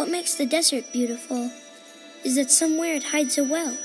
What makes the desert beautiful is that somewhere it hides a well.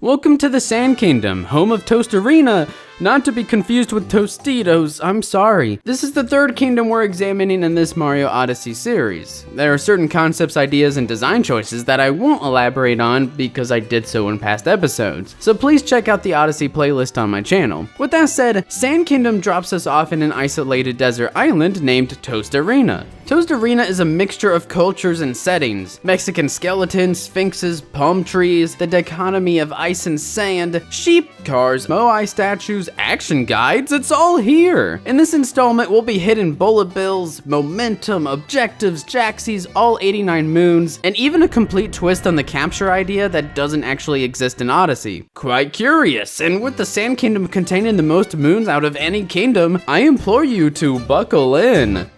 Welcome to the Sand Kingdom, home of Tostarena, not to be confused with Tostitos, I'm sorry. This is the third kingdom we're examining in this Mario Odyssey series. There are certain concepts, ideas, and design choices that I won't elaborate on because I did so in past episodes, so please check out the Odyssey playlist on my channel. With that said, Sand Kingdom drops us off in an isolated desert island named Tostarena. Tostarena is a mixture of cultures and settings. Mexican skeletons, sphinxes, palm trees, the dichotomy of ice and sand, sheep, cars, moai statues, action guides, it's all here! In this installment, we'll be hitting bullet bills, momentum, objectives, Jaxies, all 89 moons, and even a complete twist on the capture idea that doesn't actually exist in Odyssey. Quite curious, and with the Sand Kingdom containing the most moons out of any kingdom, I implore you to buckle in.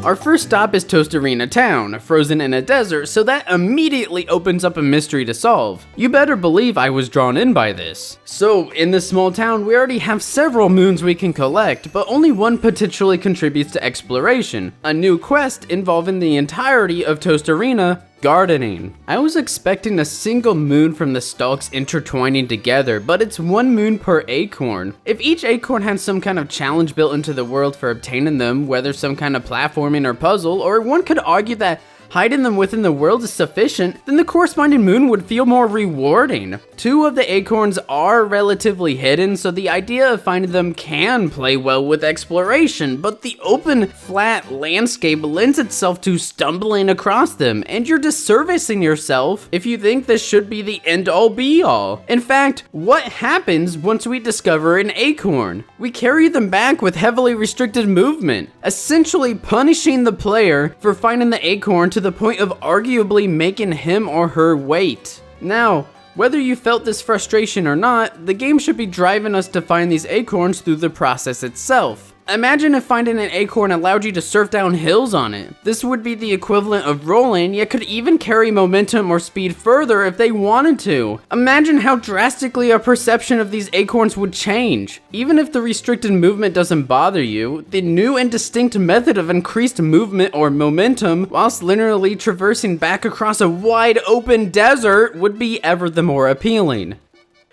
Our first stop is Tostarena Town, frozen in a desert, so that immediately opens up a mystery to solve. You better believe I was drawn in by this. So, in this small town, we already have several moons we can collect, but only one potentially contributes to exploration, a new quest involving the entirety of Tostarena, gardening. I was expecting a single moon from the stalks intertwining together, but it's one moon per acorn. If each acorn had some kind of challenge built into the world for obtaining them, whether some kind of platforming or puzzle, or one could argue that hiding them within the world is sufficient, then the corresponding moon would feel more rewarding. Two of the acorns are relatively hidden, so the idea of finding them can play well with exploration, but the open, flat landscape lends itself to stumbling across them, and you're disservicing yourself if you think this should be the end-all be-all. In fact, what happens once we discover an acorn? We carry them back with heavily restricted movement, essentially punishing the player for finding the acorn to the point of arguably making him or her wait. Now, whether you felt this frustration or not, the game should be driving us to find these acorns through the process itself. Imagine if finding an acorn allowed you to surf down hills on it. This would be the equivalent of rolling, yet could even carry momentum or speed further if they wanted to. Imagine how drastically our perception of these acorns would change. Even if the restricted movement doesn't bother you, the new and distinct method of increased movement or momentum whilst linearly traversing back across a wide open desert would be ever the more appealing.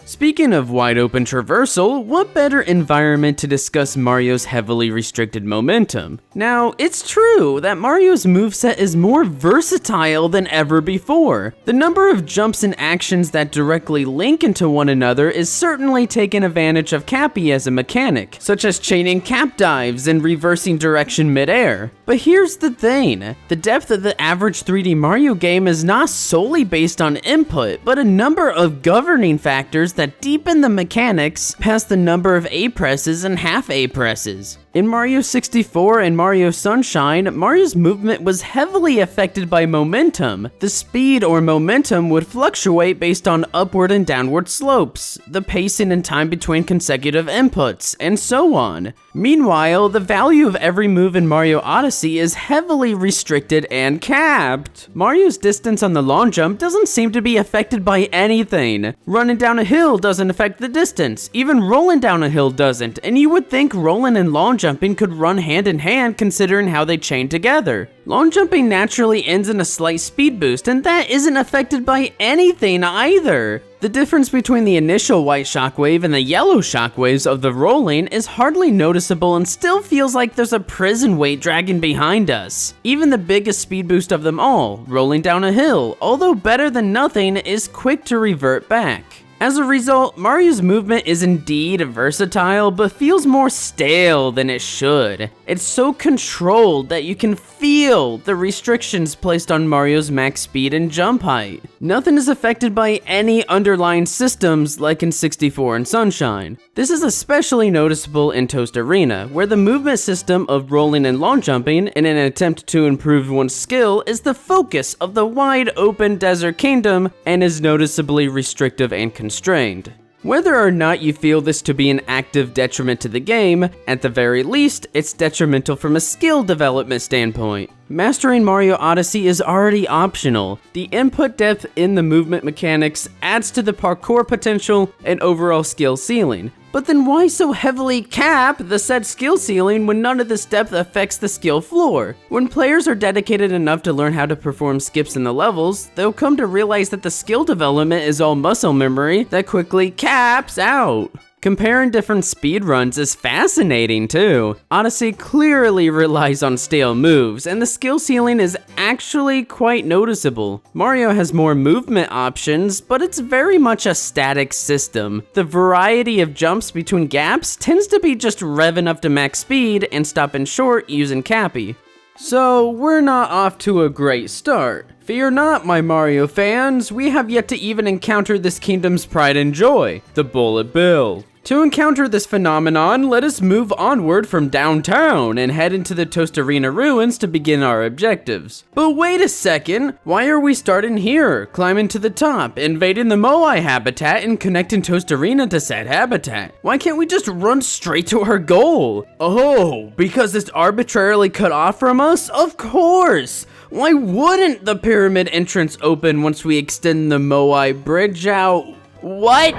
Speaking of wide open traversal, what better environment to discuss Mario's heavily restricted momentum? Now, it's true that Mario's moveset is more versatile than ever before. The number of jumps and actions that directly link into one another is certainly taking advantage of Cappy as a mechanic, such as chaining cap dives and reversing direction midair. But here's the thing, the depth of the average 3D Mario game is not solely based on input, but a number of governing factors that deepen the mechanics past the number of A presses and half A presses. In Mario 64 and Mario Sunshine, Mario's movement was heavily affected by momentum. The speed or momentum would fluctuate based on upward and downward slopes, the pacing and time between consecutive inputs, and so on. Meanwhile, the value of every move in Mario Odyssey is heavily restricted and capped. Mario's distance on the long jump doesn't seem to be affected by anything. Running down a hill doesn't affect the distance, even rolling down a hill doesn't, and you would think rolling and long jumping could run hand in hand considering how they chain together. Long jumping naturally ends in a slight speed boost, and that isn't affected by anything either. The difference between the initial white shockwave and the yellow shockwaves of the rolling is hardly noticeable and still feels like there's a prison weight dragging behind us. Even the biggest speed boost of them all, rolling down a hill, although better than nothing, is quick to revert back. As a result, Mario's movement is indeed versatile, but feels more stale than it should. It's so controlled that you can feel the restrictions placed on Mario's max speed and jump height. Nothing is affected by any underlying systems like in 64 and Sunshine. This is especially noticeable in Tostarena, where the movement system of rolling and long jumping, in an attempt to improve one's skill, is the focus of the wide open desert kingdom and is noticeably restrictive and constrained. Whether or not you feel this to be an active detriment to the game, at the very least, it's detrimental from a skill development standpoint. Mastering Mario Odyssey is already optional. The input depth in the movement mechanics adds to the parkour potential and overall skill ceiling. But then why so heavily cap the said skill ceiling when none of this depth affects the skill floor? When players are dedicated enough to learn how to perform skips in the levels, they'll come to realize that the skill development is all muscle memory that quickly caps out. Comparing different speedruns is fascinating too. Odyssey clearly relies on stale moves, and the skill ceiling is actually quite noticeable. Mario has more movement options, but it's very much a static system. The variety of jumps between gaps tends to be just revving up to max speed and stopping short using Cappy. So, we're not off to a great start. Fear not, my Mario fans, we have yet to even encounter this kingdom's pride and joy, the Bullet Bill. To encounter this phenomenon, let us move onward from downtown and head into the Toast Arena ruins to begin our objectives. But wait a second, why are we starting here, climbing to the top, invading the Moai habitat and connecting Toast Arena to said habitat? Why can't we just run straight to our goal? Oh, because it's arbitrarily cut off from us? Of course! Why wouldn't the pyramid entrance open once we extend the Moai bridge out? What?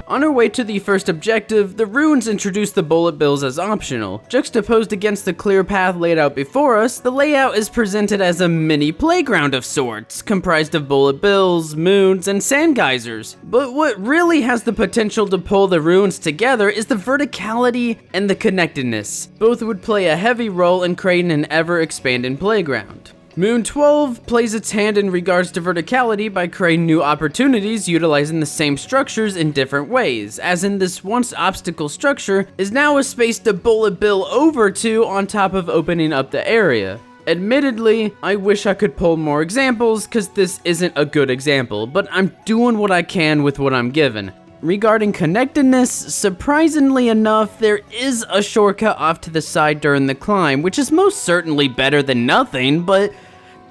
On our way to the first objective, the ruins introduce the bullet bills as optional. Juxtaposed against the clear path laid out before us, the layout is presented as a mini playground of sorts, comprised of bullet bills, moons, and sand geysers. But what really has the potential to pull the ruins together is the verticality and the connectedness. Both would play a heavy role in creating an ever-expanding playground. Moon 12 plays its hand in regards to verticality by creating new opportunities utilizing the same structures in different ways, as in this once obstacle structure is now a space to bullet bill over to on top of opening up the area. Admittedly, I wish I could pull more examples cause this isn't a good example, but I'm doing what I can with what I'm given. Regarding connectedness, surprisingly enough, there is a shortcut off to the side during the climb, which is most certainly better than nothing, but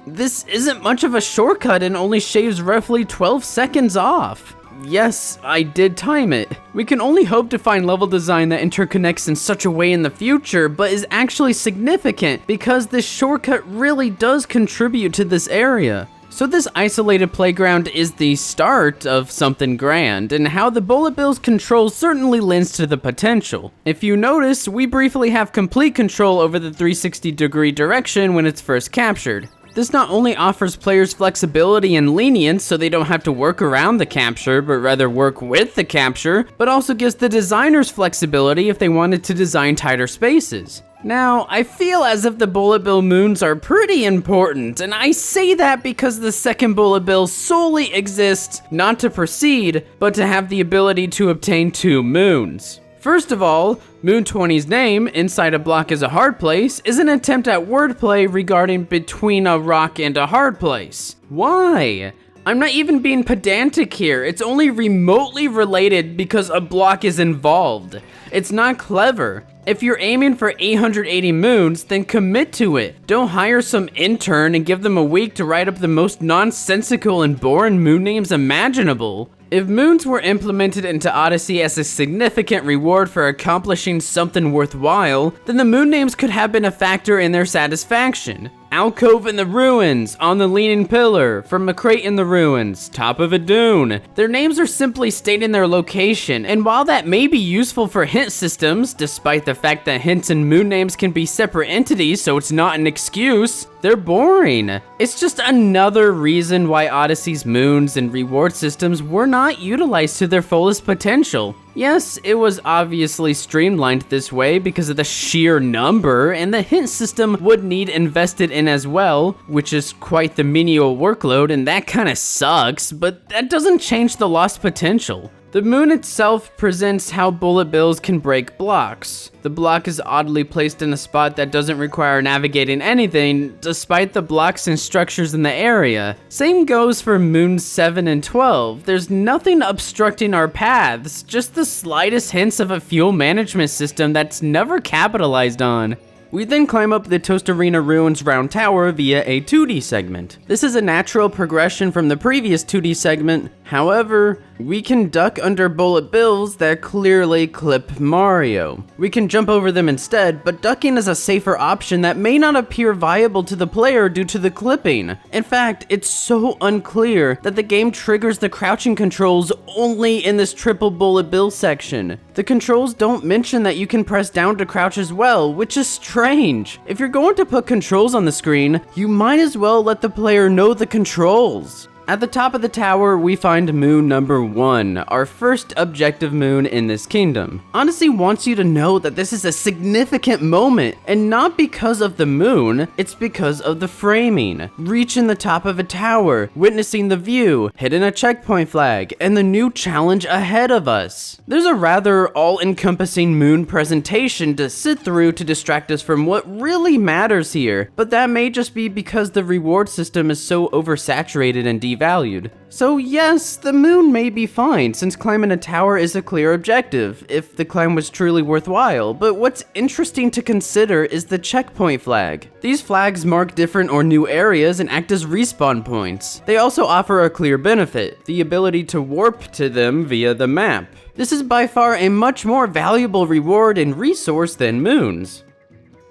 this isn't much of a shortcut and only shaves roughly 12 seconds off. Yes, I did time it. We can only hope to find level design that interconnects in such a way in the future, but is actually significant because this shortcut really does contribute to this area. So this isolated playground is the start of something grand, and how the bullet bill's control certainly lends to the potential. If you notice, we briefly have complete control over the 360-degree direction when it's first captured. This not only offers players flexibility and lenience so they don't have to work around the capture, but rather work with the capture, but also gives the designers flexibility if they wanted to design tighter spaces. Now, I feel as if the bullet bill moons are pretty important, and I say that because the second bullet bill solely exists not to proceed, but to have the ability to obtain 2 moons. First of all, Moon 20's name, Inside a Block is a Hard Place, is an attempt at wordplay regarding between a rock and a hard place. Why? I'm not even being pedantic here, it's only remotely related because a block is involved. It's not clever. If you're aiming for 880 moons, then commit to it. Don't hire some intern and give them a week to write up the most nonsensical and boring moon names imaginable. If moons were implemented into Odyssey as a significant reward for accomplishing something worthwhile, then the moon names could have been a factor in their satisfaction. Alcove in the Ruins, On the Leaning Pillar, From a Crate in the Ruins, Top of a Dune. Their names are simply stating their location, and while that may be useful for hint systems, despite the fact that hints and moon names can be separate entities so it's not an excuse, they're boring. It's just another reason why Odyssey's moons and reward systems were not utilized to their fullest potential. Yes, it was obviously streamlined this way because of the sheer number, and the hint system would need invested in as well, which is quite the menial workload, and that kinda sucks, but that doesn't change the lost potential. The moon itself presents how bullet bills can break blocks. The block is oddly placed in a spot that doesn't require navigating anything, despite the blocks and structures in the area. Same goes for moons 7 and 12. There's nothing obstructing our paths, just the slightest hints of a fuel management system that's never capitalized on. We then climb up the Tostarena Ruins round tower via a 2D segment. This is a natural progression from the previous 2D segment. However, we can duck under bullet bills that clearly clip Mario. We can jump over them instead, but ducking is a safer option that may not appear viable to the player due to the clipping. In fact, it's so unclear that the game triggers the crouching controls only in this triple bullet bill section. The controls don't mention that you can press down to crouch as well, which is strange. If you're going to put controls on the screen, you might as well let the player know the controls. At the top of the tower, we find moon number 1, our first objective moon in this kingdom. Odyssey wants you to know that this is a significant moment, and not because of the moon, it's because of the framing. Reaching the top of a tower, witnessing the view, hitting a checkpoint flag, and the new challenge ahead of us. There's a rather all-encompassing moon presentation to sit through to distract us from what really matters here, but that may just be because the reward system is so oversaturated and devalued. So yes, the moon may be fine since climbing a tower is a clear objective, if the climb was truly worthwhile, but what's interesting to consider is the checkpoint flag. These flags mark different or new areas and act as respawn points. They also offer a clear benefit, the ability to warp to them via the map. This is by far a much more valuable reward and resource than moons.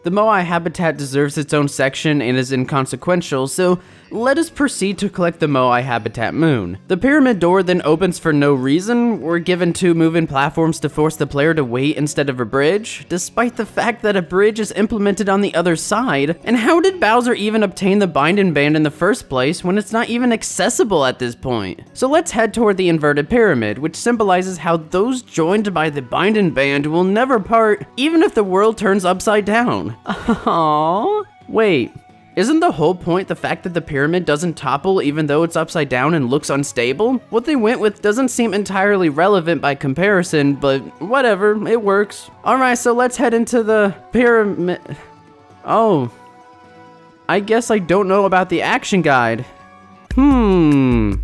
The Moai habitat deserves its own section and is inconsequential, so let us proceed to collect the Moai habitat moon. The pyramid door then opens for no reason. We're given 2 moving platforms to force the player to wait instead of a bridge, despite the fact that a bridge is implemented on the other side. And how did Bowser even obtain the binding band in the first place when it's not even accessible at this point? So let's head toward the inverted pyramid, which symbolizes how those joined by the binding band will never part, even if the world turns upside down. Aww. Wait. Isn't the whole point the fact that the pyramid doesn't topple even though it's upside down and looks unstable? What they went with doesn't seem entirely relevant by comparison, but whatever, it works. Alright, so let's head into the pyramid. Oh. I guess I don't know about the action guide. Ooh.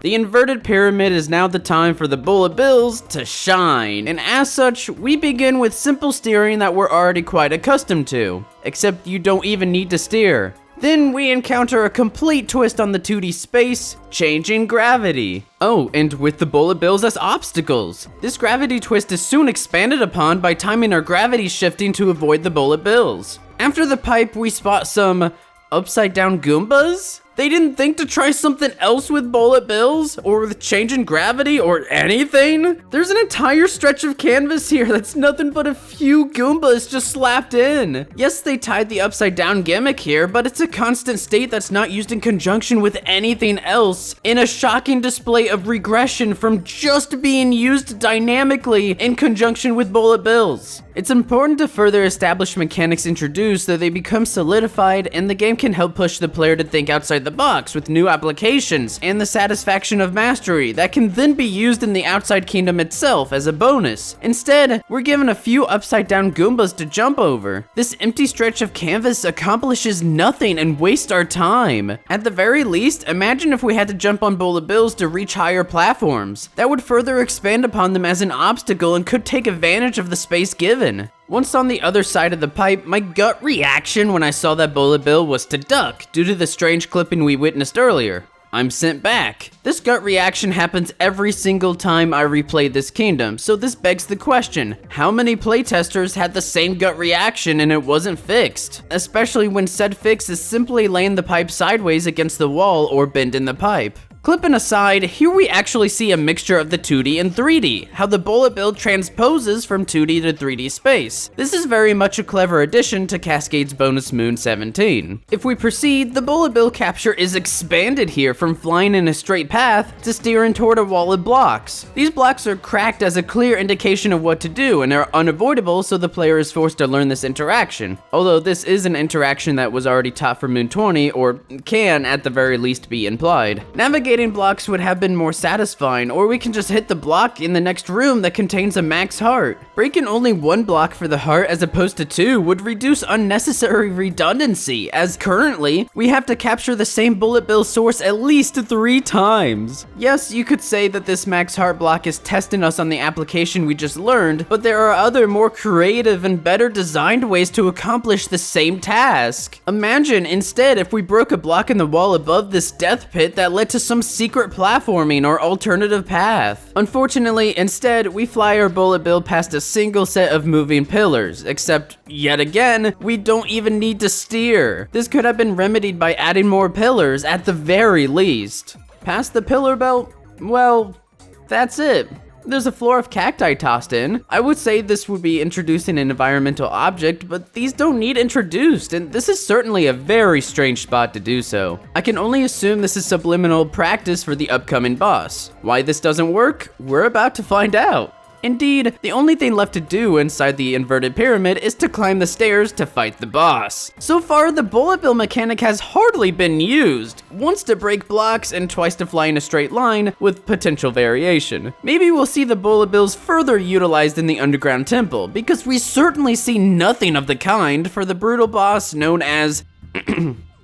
The inverted pyramid is now the time for the bullet bills to shine, and as such, we begin with simple steering that we're already quite accustomed to, except you don't even need to steer. Then we encounter a complete twist on the 2D space, changing gravity. Oh, and with the bullet bills as obstacles. This gravity twist is soon expanded upon by timing our gravity shifting to avoid the bullet bills. After the pipe, we spot some upside down Goombas? They didn't think to try something else with bullet bills, or with changing gravity, or anything? There's an entire stretch of canvas here that's nothing but a few Goombas just slapped in. Yes, they tied the upside down gimmick here, but it's a constant state that's not used in conjunction with anything else, in a shocking display of regression from just being used dynamically in conjunction with bullet bills. It's important to further establish mechanics introduced so they become solidified, and the game can help push the player to think outside the box with new applications and the satisfaction of mastery that can then be used in the outside kingdom itself as a bonus. Instead, we're given a few upside down Goombas to jump over. This empty stretch of canvas accomplishes nothing and wastes our time. At the very least, imagine if we had to jump on bullet bills to reach higher platforms. That would further expand upon them as an obstacle and could take advantage of the space given. Once on the other side of the pipe, my gut reaction when I saw that bullet bill was to duck due to the strange clipping we witnessed earlier. I'm sent back. This gut reaction happens every single time I replay this kingdom, so this begs the question, how many playtesters had the same gut reaction and it wasn't fixed? Especially when said fix is simply laying the pipe sideways against the wall or bending the pipe. Clipping aside, here we actually see a mixture of the 2D and 3D, how the bullet bill transposes from 2D to 3D space. This is very much a clever addition to Cascade's bonus Moon 17. If we proceed, the bullet bill capture is expanded here from flying in a straight path to steering toward a wall of blocks. These blocks are cracked as a clear indication of what to do and are unavoidable, so the player is forced to learn this interaction. Although this is an interaction that was already taught for Moon 20, or can at the very least be implied. Navigating creating blocks would have been more satisfying, or we can just hit the block in the next room that contains a max heart. Breaking only one block for the heart as opposed to two would reduce unnecessary redundancy, as currently, we have to capture the same bullet bill source at least 3 times. Yes, you could say that this max heart block is testing us on the application we just learned, but there are other more creative and better designed ways to accomplish the same task. Imagine instead if we broke a block in the wall above this death pit that led to some secret platforming or alternative path. Unfortunately, instead, we fly our bullet bill past a single set of moving pillars, except yet again, we don't even need to steer. This could have been remedied by adding more pillars at the very least. Past the pillar belt? Well, that's it. There's a floor of cacti tossed in. I would say this would be introducing an environmental object, but these don't need introduced, and this is certainly a very strange spot to do so. I can only assume this is subliminal practice for the upcoming boss. Why this doesn't work? We're about to find out. Indeed, the only thing left to do inside the inverted pyramid is to climb the stairs to fight the boss. So far, the bullet bill mechanic has hardly been used. Once to break blocks and twice to fly in a straight line with potential variation. Maybe we'll see the bullet bills further utilized in the underground temple, because we certainly see nothing of the kind for the brutal boss known as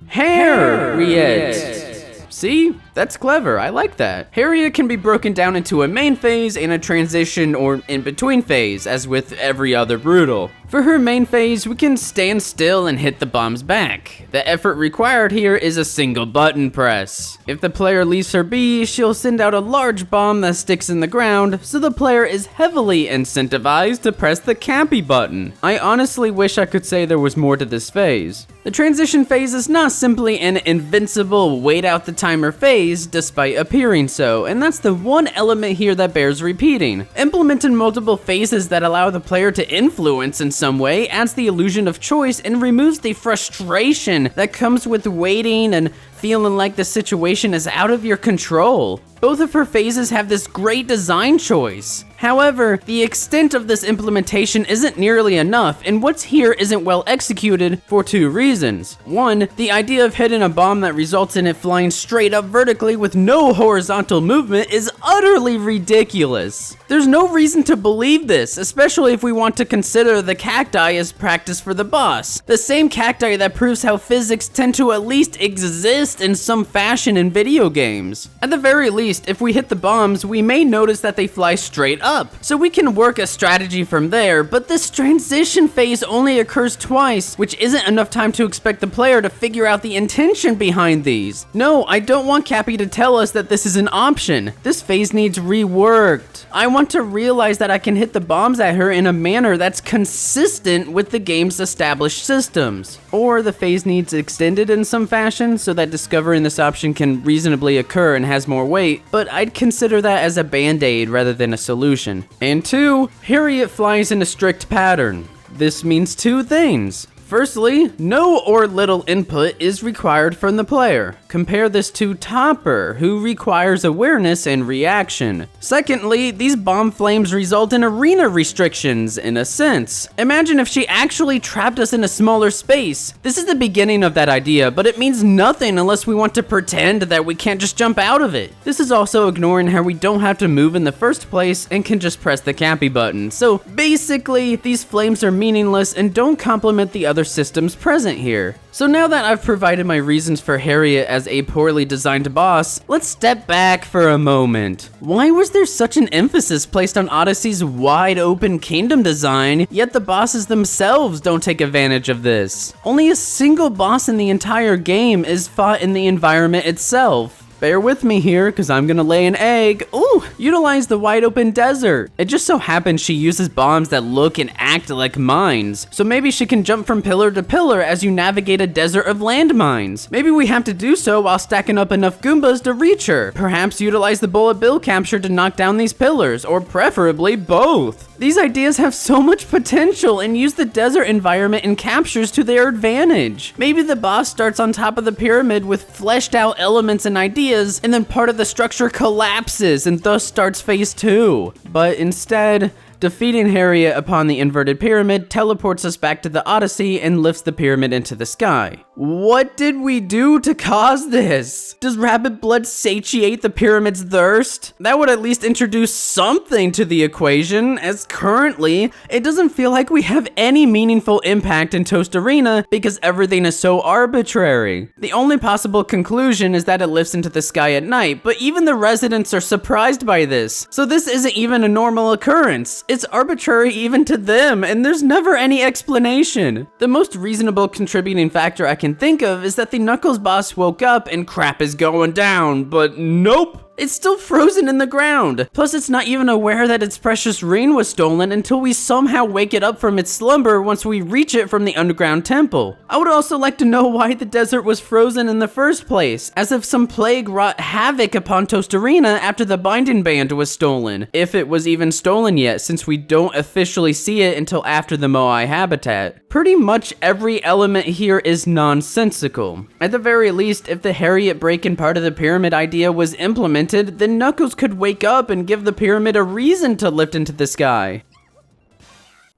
Harriet. See? That's clever, I like that. Harriet can be broken down into a main phase and a transition or in-between phase, as with every other brutal. For her main phase, we can stand still and hit the bombs back. The effort required here is a single button press. If the player leaves her be, she'll send out a large bomb that sticks in the ground, so the player is heavily incentivized to press the campy button. I honestly wish I could say there was more to this phase. The transition phase is not simply an invincible wait out the timer phase, despite appearing so, and that's the one element here that bears repeating. Implementing multiple phases that allow the player to influence in some way adds the illusion of choice and removes the frustration that comes with waiting and feeling like the situation is out of your control. Both of her phases have this great design choice. However, the extent of this implementation isn't nearly enough, and what's here isn't well executed for 2 reasons. 1, the idea of hitting a bomb that results in it flying straight up vertically with no horizontal movement is utterly ridiculous. There's no reason to believe this, especially if we want to consider the cacti as practice for the boss. The same cacti that proves how physics tend to at least exist in some fashion in video games. At the very least, if we hit the bombs, we may notice that they fly straight up, so we can work a strategy from there, but this transition phase only occurs twice, which isn't enough time to expect the player to figure out the intention behind these. No, I don't want Cappy to tell us that this is an option. This phase needs reworked. I want to realize that I can hit the bombs at her in a manner that's consistent with the game's established systems. Or the phase needs extended in some fashion so that discovering this option can reasonably occur and has more weight, but I'd consider that as a band-aid rather than a solution. And 2, Harriet flies in a strict pattern. This means 2 things. Firstly, no or little input is required from the player. Compare this to Topper, who requires awareness and reaction. Secondly, these bomb flames result in arena restrictions, in a sense. Imagine if she actually trapped us in a smaller space. This is the beginning of that idea, but it means nothing unless we want to pretend that we can't just jump out of it. This is also ignoring how we don't have to move in the first place and can just press the campy button. So basically, these flames are meaningless and don't complement the other systems present here. So now that I've provided my reasons for Harriet as a poorly designed boss, let's step back for a moment. Why was there such an emphasis placed on Odyssey's wide open kingdom design, yet the bosses themselves don't take advantage of this? Only a single boss in the entire game is fought in the environment itself. Bear with me here, because I'm gonna lay an egg. Ooh, utilize the wide open desert. It just so happens she uses bombs that look and act like mines. So maybe she can jump from pillar to pillar as you navigate a desert of landmines. Maybe we have to do so while stacking up enough Goombas to reach her. Perhaps utilize the bullet bill capture to knock down these pillars, or preferably both. These ideas have so much potential and use the desert environment and captures to their advantage. Maybe the boss starts on top of the pyramid with fleshed out elements and ideas, and then part of the structure collapses and thus starts phase 2. But instead, Defeating Harriet upon the inverted pyramid teleports us back to the Odyssey and lifts the pyramid into the sky. What did we do to cause this? Does rabbit blood satiate the pyramid's thirst? That would at least introduce something to the equation, as currently, it doesn't feel like we have any meaningful impact in Toast Arena because everything is so arbitrary. The only possible conclusion is that it lifts into the sky at night, but even the residents are surprised by this. So this isn't even a normal occurrence. It's arbitrary even to them, and there's never any explanation. The most reasonable contributing factor I can think of is that the Knuckles boss woke up and crap is going down, but nope. It's still frozen in the ground. Plus, it's not even aware that its precious ring was stolen until we somehow wake it up from its slumber once we reach it from the underground temple. I would also like to know why the desert was frozen in the first place, as if some plague wrought havoc upon Toast Arena after the binding band was stolen. If it was even stolen yet, since we don't officially see it until after the Moai habitat. Pretty much every element here is nonsensical. At the very least, if the Harriet break-in part of the pyramid idea was implemented, then Knuckles could wake up and give the pyramid a reason to lift into the sky.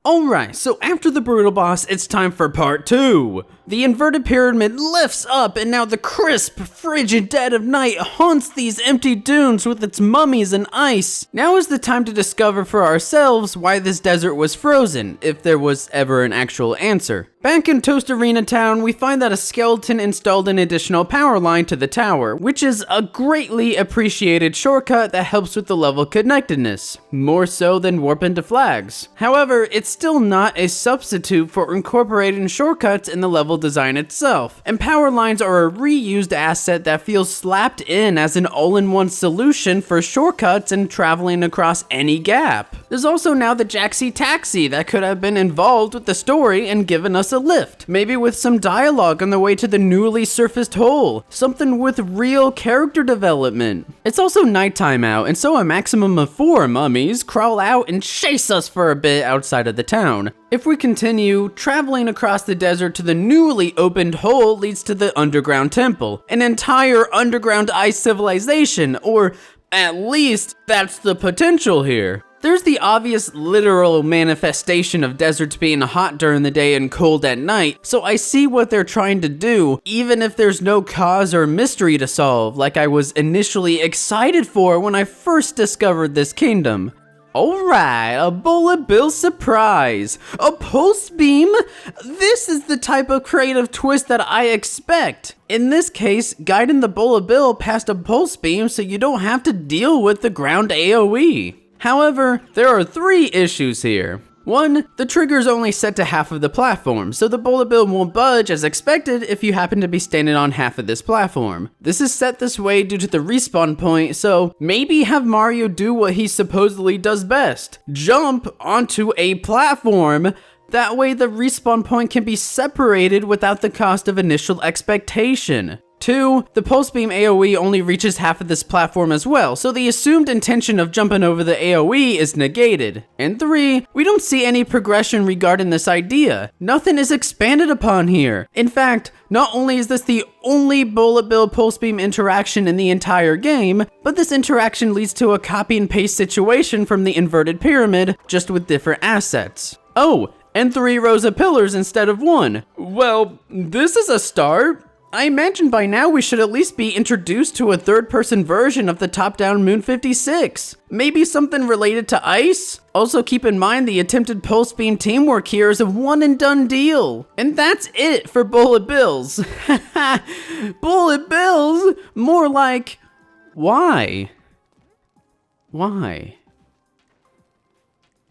Alright, so after the brutal boss, it's time for part 2. The inverted pyramid lifts up, and now the crisp, frigid dead of night haunts these empty dunes with its mummies and ice. Now is the time to discover for ourselves why this desert was frozen, if there was ever an actual answer. Back in Toast Arena Town, we find that a skeleton installed an additional power line to the tower, which is a greatly appreciated shortcut that helps with the level connectedness, more so than warp into flags. However, it's still not a substitute for incorporating shortcuts in the level design itself, and power lines are a reused asset that feels slapped in as an all-in-one solution for shortcuts and traveling across any gap. There's also now the Jaxi Taxi that could have been involved with the story and given us a lift, maybe with some dialogue on the way to the newly surfaced hole, something with real character development. It's also nighttime out, and so a maximum of 4 mummies crawl out and chase us for a bit outside of the town. If we continue, traveling across the desert to the newly opened hole leads to the underground temple, an entire underground ice civilization, or at least that's the potential here. There's the obvious literal manifestation of deserts being hot during the day and cold at night, so I see what they're trying to do, even if there's no cause or mystery to solve, like I was initially excited for when I first discovered this kingdom. Alright, a Bullet Bill surprise! A pulse beam? This is the type of creative twist that I expect. In this case, guiding the Bullet Bill past a pulse beam so you don't have to deal with the ground AoE. However, there are 3 issues here. 1, the trigger is only set to half of the platform, so the bullet bill won't budge as expected if you happen to be standing on half of this platform. This is set this way due to the respawn point, so maybe have Mario do what he supposedly does best. Jump onto a platform. That way the respawn point can be separated without the cost of initial expectation. 2, the pulse beam AoE only reaches half of this platform as well, so the assumed intention of jumping over the AoE is negated. And 3, we don't see any progression regarding this idea. Nothing is expanded upon here. In fact, not only is this the only bullet bill pulse beam interaction in the entire game, but this interaction leads to a copy and paste situation from the inverted pyramid, just with different assets. Oh, and 3 rows of pillars instead of 1. Well, this is a start. I imagine by now we should at least be introduced to a third-person version of the top-down Moon 56. Maybe something related to ice? Also keep in mind the attempted pulse beam teamwork here is a one-and-done deal. And that's it for Bullet Bills. Bullet Bills? More like, why? Why?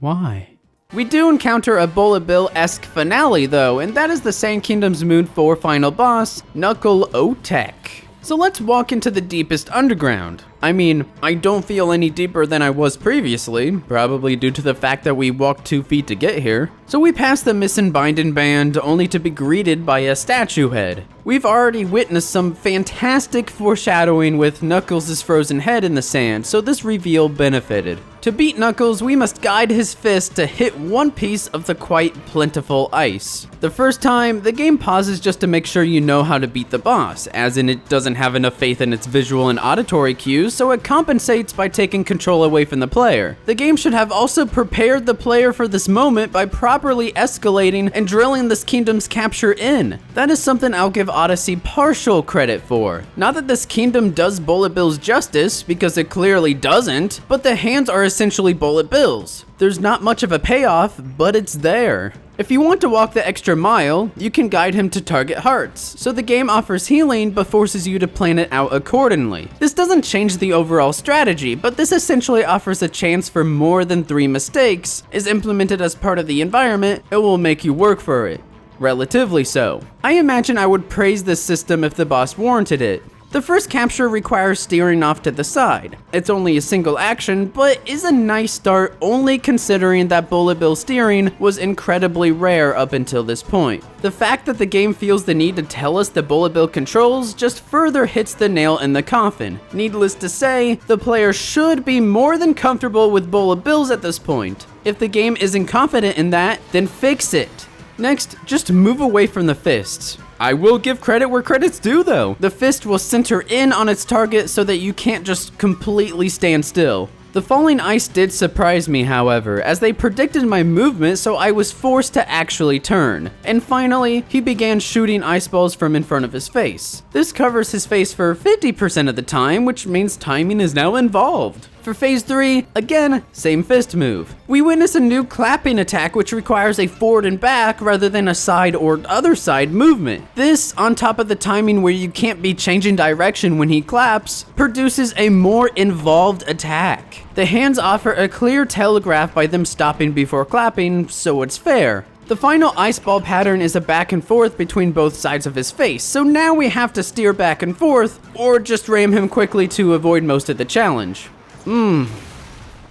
Why? We do encounter a Bullet Bill-esque finale though, and that is the Sand Kingdom's Moon 4 final boss, Knuckle Otek. So let's walk into the deepest underground. I mean, I don't feel any deeper than I was previously, probably due to the fact that we walked 2 feet to get here. So we pass the missing binding band only to be greeted by a statue head. We've already witnessed some fantastic foreshadowing with Knuckles' frozen head in the sand, so this reveal benefited. To beat Knuckles, we must guide his fist to hit one piece of the quite plentiful ice. The first time, the game pauses just to make sure you know how to beat the boss, as in it doesn't have enough faith in its visual and auditory cues, so it compensates by taking control away from the player. The game should have also prepared the player for this moment by properly escalating and drilling this kingdom's capture in. That is something I'll give Odyssey partial credit for. Not that this kingdom does Bullet Bills justice, because it clearly doesn't, but the hands are essentially Bullet Bills. There's not much of a payoff, but it's there. If you want to walk the extra mile, you can guide him to target hearts, so the game offers healing but forces you to plan it out accordingly. This doesn't change the overall strategy, but this essentially offers a chance for more than 3 mistakes. Is implemented as part of the environment, it will make you work for it. Relatively so. I imagine I would praise this system if the boss warranted it. The first capture requires steering off to the side. It's only a single action, but is a nice start only considering that Bullet Bill steering was incredibly rare up until this point. The fact that the game feels the need to tell us the Bullet Bill controls just further hits the nail in the coffin. Needless to say, the player should be more than comfortable with Bullet Bills at this point. If the game isn't confident in that, then fix it. Next, just move away from the fists. I will give credit where credit's due though. The fist will center in on its target so that you can't just completely stand still. The falling ice did surprise me, however, as they predicted my movement, so I was forced to actually turn. And finally, he began shooting ice balls from in front of his face. This covers his face for 50% of the time, which means timing is now involved. For phase 3, again, same fist move. We witness a new clapping attack which requires a forward and back rather than a side or other side movement. This, on top of the timing where you can't be changing direction when he claps, produces a more involved attack. The hands offer a clear telegraph by them stopping before clapping, so it's fair. The final ice ball pattern is a back and forth between both sides of his face, so now we have to steer back and forth, or just ram him quickly to avoid most of the challenge.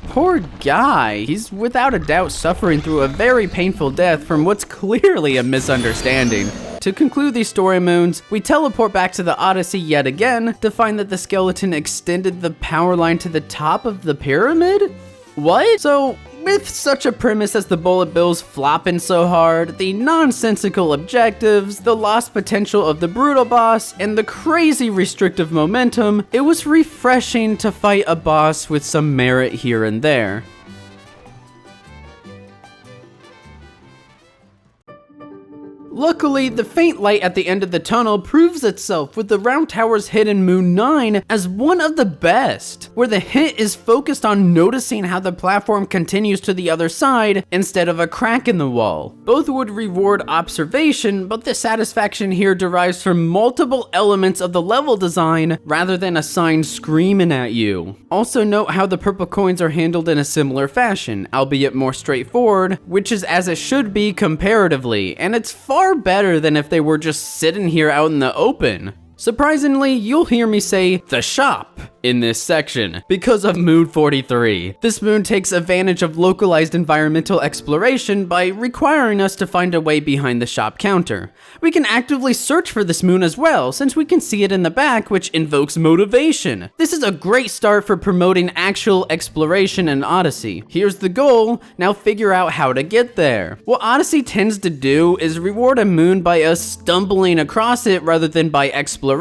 Poor guy. He's without a doubt suffering through a very painful death from what's clearly a misunderstanding. To conclude these story moons, we teleport back to the Odyssey yet again to find that the skeleton extended the power line to the top of the pyramid? What? So, with such a premise as the Bullet Bills flopping so hard, the nonsensical objectives, the lost potential of the brutal boss, and the crazy restrictive momentum, it was refreshing to fight a boss with some merit here and there. Luckily, the faint light at the end of the tunnel proves itself with the Round Tower's hidden Moon 9 as one of the best, where the hint is focused on noticing how the platform continues to the other side instead of a crack in the wall. Both would reward observation, but the satisfaction here derives from multiple elements of the level design rather than a sign screaming at you. Also note how the purple coins are handled in a similar fashion, albeit more straightforward, which is as it should be comparatively, and it's far better than if they were just sitting here out in the open. Surprisingly, you'll hear me say the shop in this section because of Moon 43. This moon takes advantage of localized environmental exploration by requiring us to find a way behind the shop counter. We can actively search for this moon as well, since we can see it in the back, which invokes motivation. This is a great start for promoting actual exploration in Odyssey. Here's the goal, now figure out how to get there. What Odyssey tends to do is reward a moon by us stumbling across it rather than by exploration.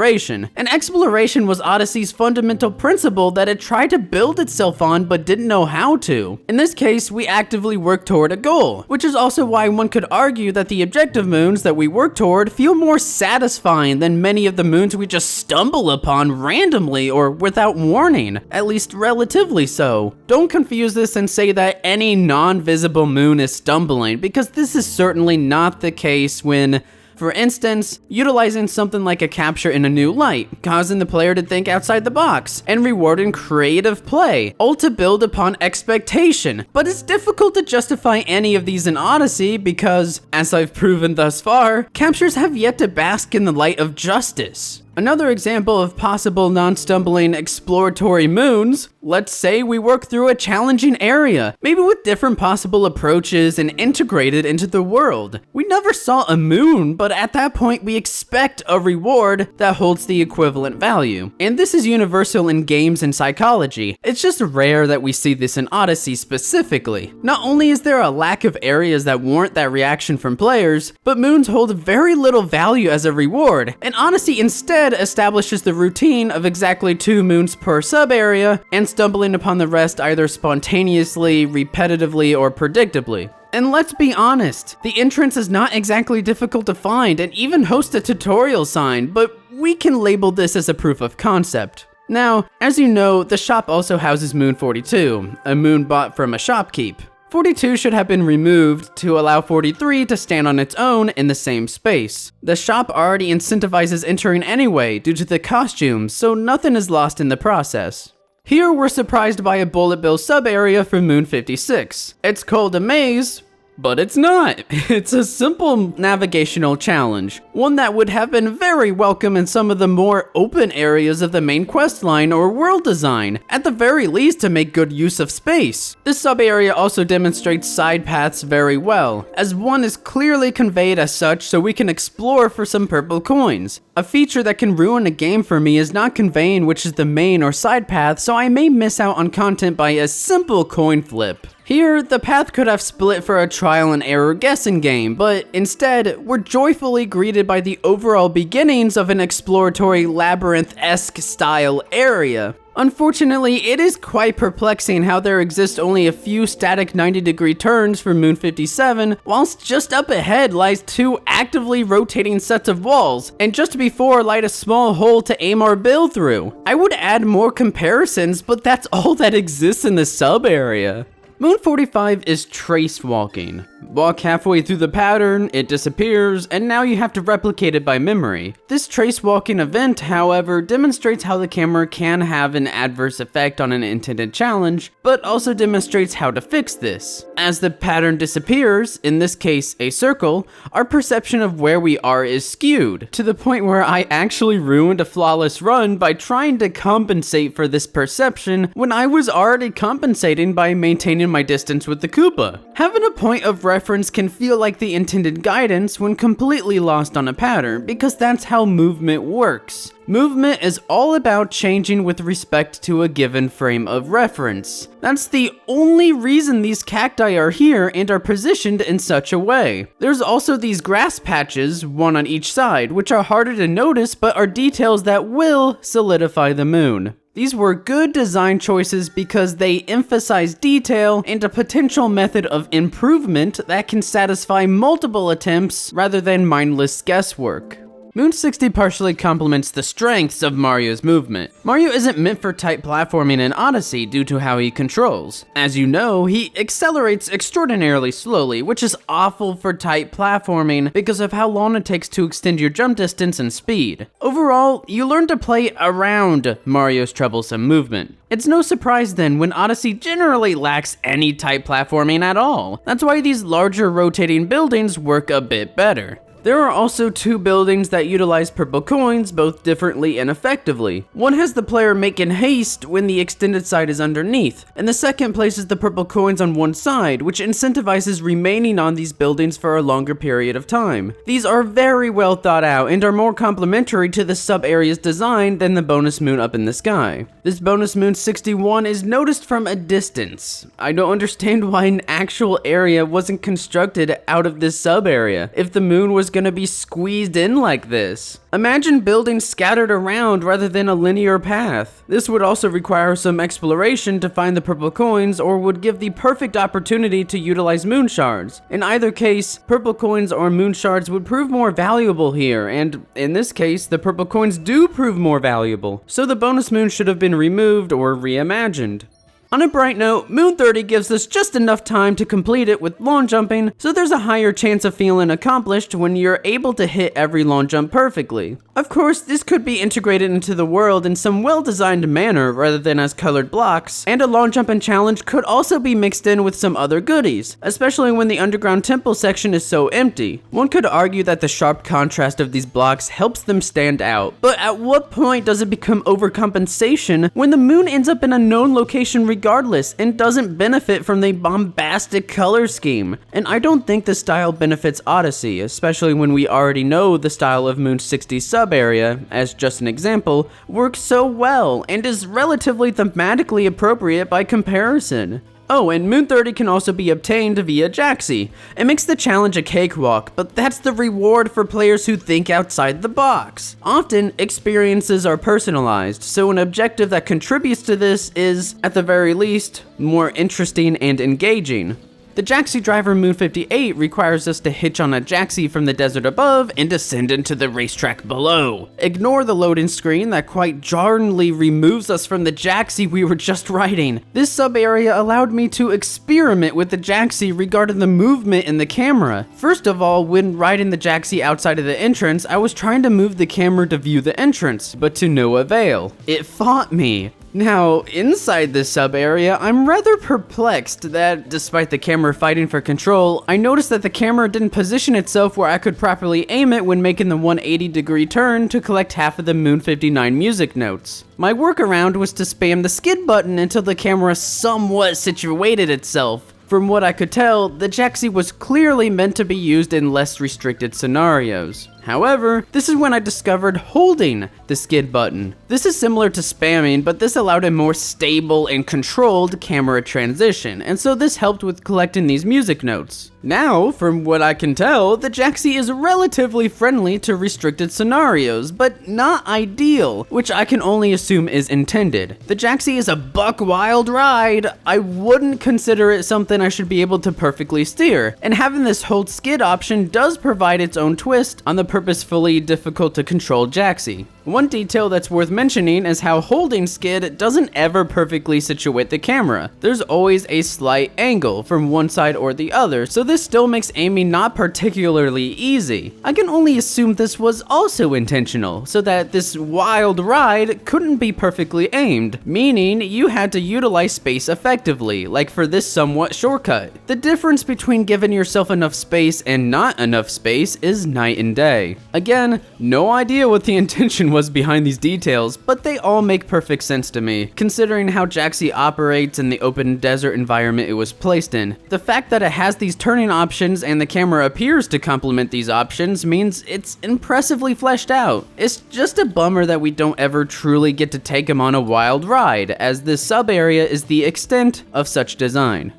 And exploration was Odyssey's fundamental principle that it tried to build itself on but didn't know how to. In this case, we actively work toward a goal, which is also why one could argue that the objective moons that we work toward feel more satisfying than many of the moons we just stumble upon randomly or without warning, at least relatively so. Don't confuse this and say that any non-visible moon is stumbling, because this is certainly not the case when, for instance, utilizing something like a capture in a new light, causing the player to think outside the box, and rewarding creative play, all to build upon expectation. But it's difficult to justify any of these in Odyssey because, as I've proven thus far, captures have yet to bask in the light of justice. Another example of possible non-stumbling exploratory moons, let's say we work through a challenging area, maybe with different possible approaches and integrated into the world. We never saw a moon, but at that point we expect a reward that holds the equivalent value. And this is universal in games and psychology. It's just rare that we see this in Odyssey specifically. Not only is there a lack of areas that warrant that reaction from players, but moons hold very little value as a reward, and Odyssey instead instead establishes the routine of exactly 2 moons per sub-area, and stumbling upon the rest either spontaneously, repetitively, or predictably. And let's be honest, the entrance is not exactly difficult to find and even hosts a tutorial sign, but we can label this as a proof of concept. Now, as you know, the shop also houses Moon 42, a moon bought from a shopkeep. 42 should have been removed to allow 43 to stand on its own in the same space. The shop already incentivizes entering anyway due to the costumes, so nothing is lost in the process. Here we're surprised by a bullet bill sub-area for Moon 56. It's called a maze, but it's not. It's a simple navigational challenge, one that would have been very welcome in some of the more open areas of the main quest line or world design, at the very least to make good use of space. This sub-area also demonstrates side paths very well, as one is clearly conveyed as such so we can explore for some purple coins. A feature that can ruin a game for me is not conveying which is the main or side path, so I may miss out on content by a simple coin flip. Here, the path could have split for a trial and error guessing game, but instead, we're joyfully greeted by the overall beginnings of an exploratory labyrinth-esque style area. Unfortunately, it is quite perplexing how there exist only a few static 90-degree turns for Moon 57, whilst just up ahead lies 2 actively rotating sets of walls, and just before light a small hole to aim our bill through. I would add more comparisons, but that's all that exists in the sub-area. Moon 45 is trace walking. Walk halfway through the pattern, it disappears, and now you have to replicate it by memory. This trace walking event, however, demonstrates how the camera can have an adverse effect on an intended challenge, but also demonstrates how to fix this. As the pattern disappears, in this case a circle, our perception of where we are is skewed, to the point where I actually ruined a flawless run by trying to compensate for this perception when I was already compensating by maintaining my distance with the Koopa. Having a point of reference can feel like the intended guidance when completely lost on a pattern, because that's how movement works. Movement is all about changing with respect to a given frame of reference. That's the only reason these cacti are here and are positioned in such a way. There's also these grass patches, one on each side, which are harder to notice but are details that will solidify the moon. These were good design choices because they emphasize detail and a potential method of improvement that can satisfy multiple attempts rather than mindless guesswork. Moon 60 partially complements the strengths of Mario's movement. Mario isn't meant for tight platforming in Odyssey due to how he controls. As you know, he accelerates extraordinarily slowly, which is awful for tight platforming because of how long it takes to extend your jump distance and speed. Overall, you learn to play around Mario's troublesome movement. It's no surprise then when Odyssey generally lacks any tight platforming at all. That's why these larger rotating buildings work a bit better. There are also 2 buildings that utilize purple coins both differently and effectively. One has the player making haste when the extended side is underneath, and the second places the purple coins on one side, which incentivizes remaining on these buildings for a longer period of time. These are very well thought out and are more complementary to the sub-area's design than the bonus moon up in the sky. This bonus moon 61 is noticed from a distance. I don't understand why an actual area wasn't constructed out of this sub-area if the moon was gonna be squeezed in like this. Imagine buildings scattered around rather than a linear path. This would also require some exploration to find the purple coins, or would give the perfect opportunity to utilize moon shards. In either case, purple coins or moon shards would prove more valuable here, and in this case, the purple coins do prove more valuable. So the bonus moon should have been removed or reimagined. On a bright note, Moon 30 gives us just enough time to complete it with long jumping, so there's a higher chance of feeling accomplished when you're able to hit every long jump perfectly. Of course, this could be integrated into the world in some well-designed manner rather than as colored blocks, and a long jumping challenge could also be mixed in with some other goodies, especially when the underground temple section is so empty. One could argue that the sharp contrast of these blocks helps them stand out, but at what point does it become overcompensation when the moon ends up in a known location regardless and doesn't benefit from the bombastic color scheme? And I don't think the style benefits Odyssey, especially when we already know the style of Moon 60's sub-area, as just an example, works so well and is relatively thematically appropriate by comparison. Oh, and Moon 30 can also be obtained via Jaxi. It makes the challenge a cakewalk, but that's the reward for players who think outside the box. Often, experiences are personalized, so an objective that contributes to this is, at the very least, more interesting and engaging. The Jaxi driver Moon 58 requires us to hitch on a Jaxi from the desert above and descend into the racetrack below. Ignore the loading screen that quite jarringly removes us from the Jaxi we were just riding. This sub-area allowed me to experiment with the Jaxi regarding the movement in the camera. First of all, when riding the Jaxi outside of the entrance, I was trying to move the camera to view the entrance, but to no avail. It fought me. Now, inside this sub-area, I'm rather perplexed that, despite the camera fighting for control, I noticed that the camera didn't position itself where I could properly aim it when making the 180-degree turn to collect half of the Moon 59 music notes. My workaround was to spam the skid button until the camera somewhat situated itself. From what I could tell, the Jaxi was clearly meant to be used in less restricted scenarios. However, this is when I discovered holding the skid button. This is similar to spamming, but this allowed a more stable and controlled camera transition, and so this helped with collecting these music notes. Now, from what I can tell, the Jaxi is relatively friendly to restricted scenarios, but not ideal, which I can only assume is intended. The Jaxi is a buck wild ride. I wouldn't consider it something I should be able to perfectly steer, and having this hold skid option does provide its own twist on the purposefully difficult to control Jaxi. One detail that's worth mentioning is how holding skid doesn't ever perfectly situate the camera. There's always a slight angle from one side or the other, so this still makes aiming not particularly easy. I can only assume this was also intentional, so that this wild ride couldn't be perfectly aimed, meaning you had to utilize space effectively, like for this somewhat shortcut. The difference between giving yourself enough space and not enough space is night and day. Again, no idea what the intention was behind these details, but they all make perfect sense to me, considering how Jaxi operates in the open desert environment it was placed in. The fact that it has these turning options and the camera appears to complement these options means it's impressively fleshed out. It's just a bummer that we don't ever truly get to take him on a wild ride, as this sub-area is the extent of such design.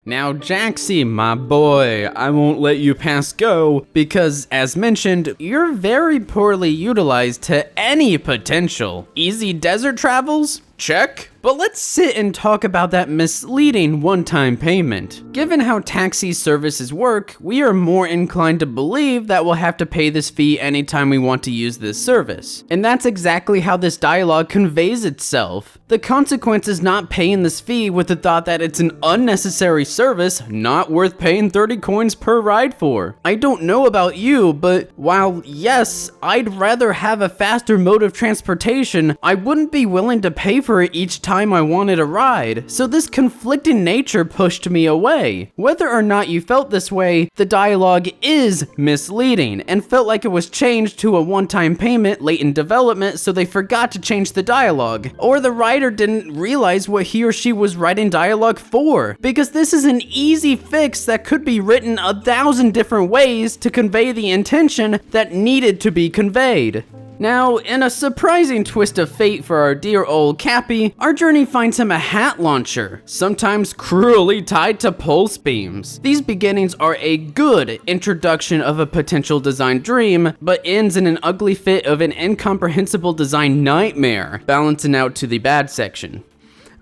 Now Jaxi, my boy, I won't let you pass go, because as mentioned, you're very poorly utilized to any potential. Easy desert travels? Check. But let's sit and talk about that misleading one-time payment. Given how taxi services work, we are more inclined to believe that we'll have to pay this fee anytime we want to use this service. And that's exactly how this dialogue conveys itself. The consequence is not paying this fee with the thought that it's an unnecessary service not worth paying 30 coins per ride for. I don't know about you, but while yes, I'd rather have a faster mode of transportation, I wouldn't be willing to pay for it each time I wanted a ride, so this conflicting nature pushed me away. Whether or not you felt this way, the dialogue is misleading and felt like it was changed to a one-time payment late in development, so they forgot to change the dialogue, or the writer didn't realize what he or she was writing dialogue for, because this is an easy fix that could be written 1,000 different ways to convey the intention that needed to be conveyed. Now, in a surprising twist of fate for our dear old Cappy, our journey finds him a hat launcher, sometimes cruelly tied to pulse beams. These beginnings are a good introduction of a potential design dream, but ends in an ugly fit of an incomprehensible design nightmare, balancing out to the bad section.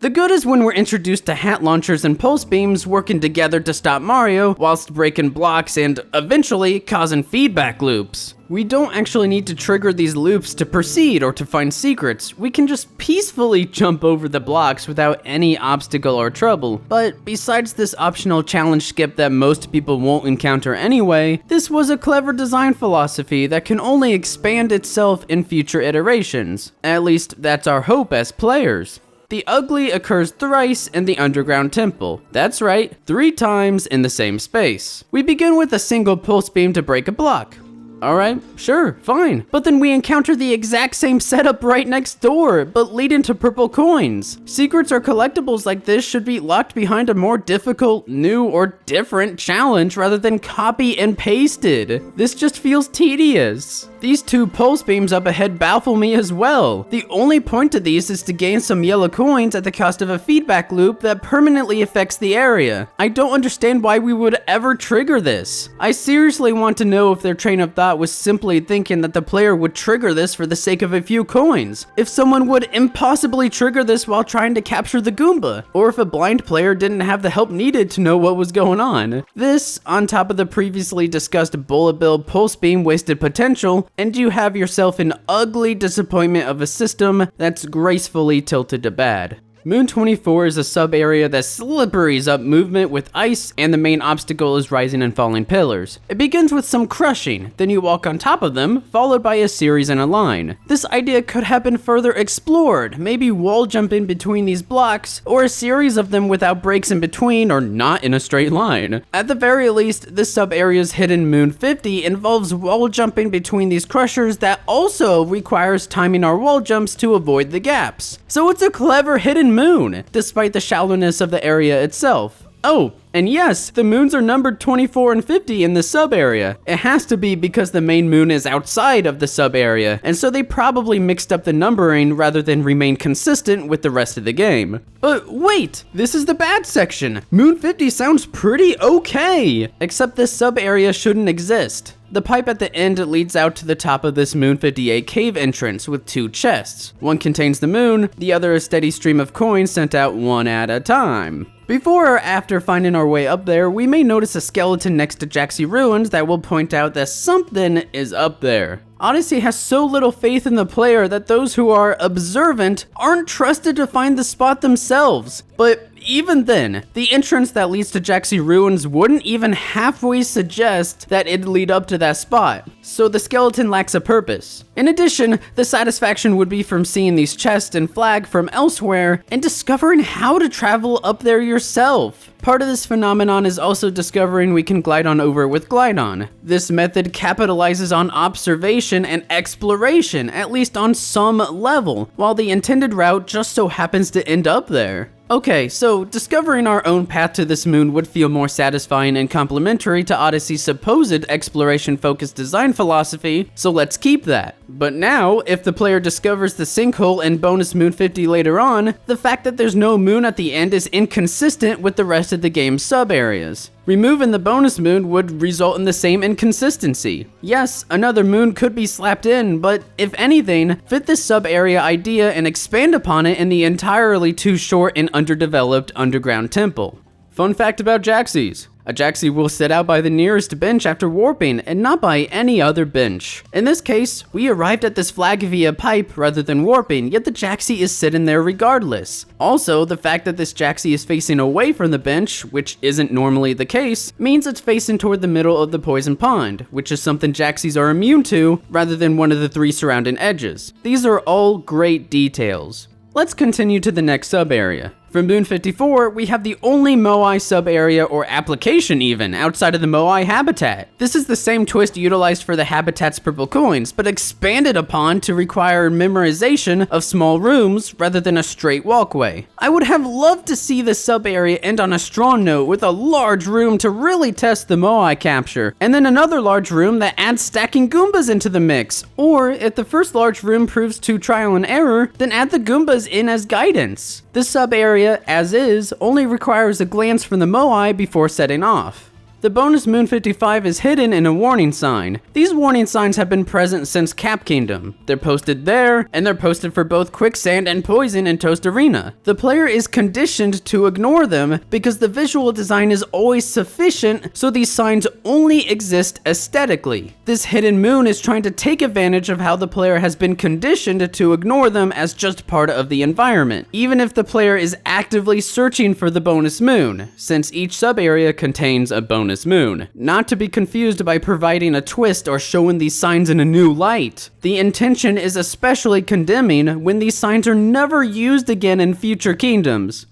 The good is when we're introduced to hat launchers and pulse beams working together to stop Mario whilst breaking blocks and eventually causing feedback loops. We don't actually need to trigger these loops to proceed or to find secrets. We can just peacefully jump over the blocks without any obstacle or trouble. But besides this optional challenge skip that most people won't encounter anyway, this was a clever design philosophy that can only expand itself in future iterations. At least that's our hope as players. The ugly occurs thrice in the underground temple. That's right, 3 times in the same space. We begin with a single pulse beam to break a block. Alright, sure, fine. But then we encounter the exact same setup right next door, but lead into purple coins. Secrets or collectibles like this should be locked behind a more difficult, new, or different challenge rather than copy and pasted. This just feels tedious. These two pulse beams up ahead baffle me as well. The only point to these is to gain some yellow coins at the cost of a feedback loop that permanently affects the area. I don't understand why we would ever trigger this. I seriously want to know if their train of thought was simply thinking that the player would trigger this for the sake of a few coins. If someone would impossibly trigger this while trying to capture the Goomba, or if a blind player didn't have the help needed to know what was going on. This, on top of the previously discussed bullet bill pulse beam wasted potential, and you have yourself an ugly disappointment of a system that's gracefully tilted to bad. Moon 24 is a sub-area that slipperies up movement with ice, and the main obstacle is rising and falling pillars. It begins with some crushing, then you walk on top of them, followed by a series in a line. This idea could have been further explored, maybe wall jumping between these blocks, or a series of them without breaks in between or not in a straight line. At the very least, this sub-area's hidden Moon 50 involves wall jumping between these crushers that also requires timing our wall jumps to avoid the gaps. So it's a clever hidden moon, despite the shallowness of the area itself. Oh, and yes, the moons are numbered 24 and 50 in the sub-area. It has to be because the main moon is outside of the sub-area, and so they probably mixed up the numbering rather than remain consistent with the rest of the game. But wait, this is the bad section. Moon 50 sounds pretty okay, except this sub-area shouldn't exist. The pipe at the end leads out to the top of this Moon 58 cave entrance with two chests. One contains the moon, the other a steady stream of coins sent out one at a time. Before or after finding our way up there, we may notice a skeleton next to Jaxi Ruins that will point out that something is up there. Odyssey has so little faith in the player that those who are observant aren't trusted to find the spot themselves. But even then, the entrance that leads to Jaxi Ruins wouldn't even halfway suggest that it'd lead up to that spot, so the skeleton lacks a purpose. In addition, the satisfaction would be from seeing these chests and flag from elsewhere and discovering how to travel up there yourself. Part of this phenomenon is also discovering we can glide on over with Glide-On. This method capitalizes on observation and exploration, at least on some level, while the intended route just so happens to end up there. Okay, so discovering our own path to this moon would feel more satisfying and complementary to Odyssey's supposed exploration-focused design philosophy, so let's keep that. But now, if the player discovers the sinkhole and bonus Moon 50 later on, the fact that there's no moon at the end is inconsistent with the rest of the game's sub-areas. Removing the bonus moon would result in the same inconsistency. Yes, another moon could be slapped in, but if anything, fit this sub-area idea and expand upon it in the entirely too short and underdeveloped underground temple. Fun fact about Jaxis. A Jaxi will sit out by the nearest bench after warping, and not by any other bench. In this case, we arrived at this flag via pipe rather than warping, yet the Jaxi is sitting there regardless. Also, the fact that this Jaxi is facing away from the bench, which isn't normally the case, means it's facing toward the middle of the poison pond, which is something Jaxis are immune to, rather than one of the three surrounding edges. These are all great details. Let's continue to the next sub-area. From Moon 54, we have the only Moai sub-area or application even outside of the Moai habitat. This is the same twist utilized for the habitat's purple coins, but expanded upon to require memorization of small rooms rather than a straight walkway. I would have loved to see this sub-area end on a strong note with a large room to really test the Moai capture, and then another large room that adds stacking Goombas into the mix. Or, if the first large room proves too trial and error, then add the Goombas in as guidance. This sub-area, as is, only requires a glance from the Moai before setting off. The bonus Moon 55 is hidden in a warning sign. These warning signs have been present since Cap Kingdom. They're posted there, and they're posted for both Quicksand and Poison in Toast Arena. The player is conditioned to ignore them because the visual design is always sufficient, so these signs only exist aesthetically. This hidden moon is trying to take advantage of how the player has been conditioned to ignore them as just part of the environment, even if the player is actively searching for the bonus moon, since each sub-area contains a bonus famous moon, not to be confused by providing a twist or showing these signs in a new light. The intention is especially condemning when these signs are never used again in future kingdoms.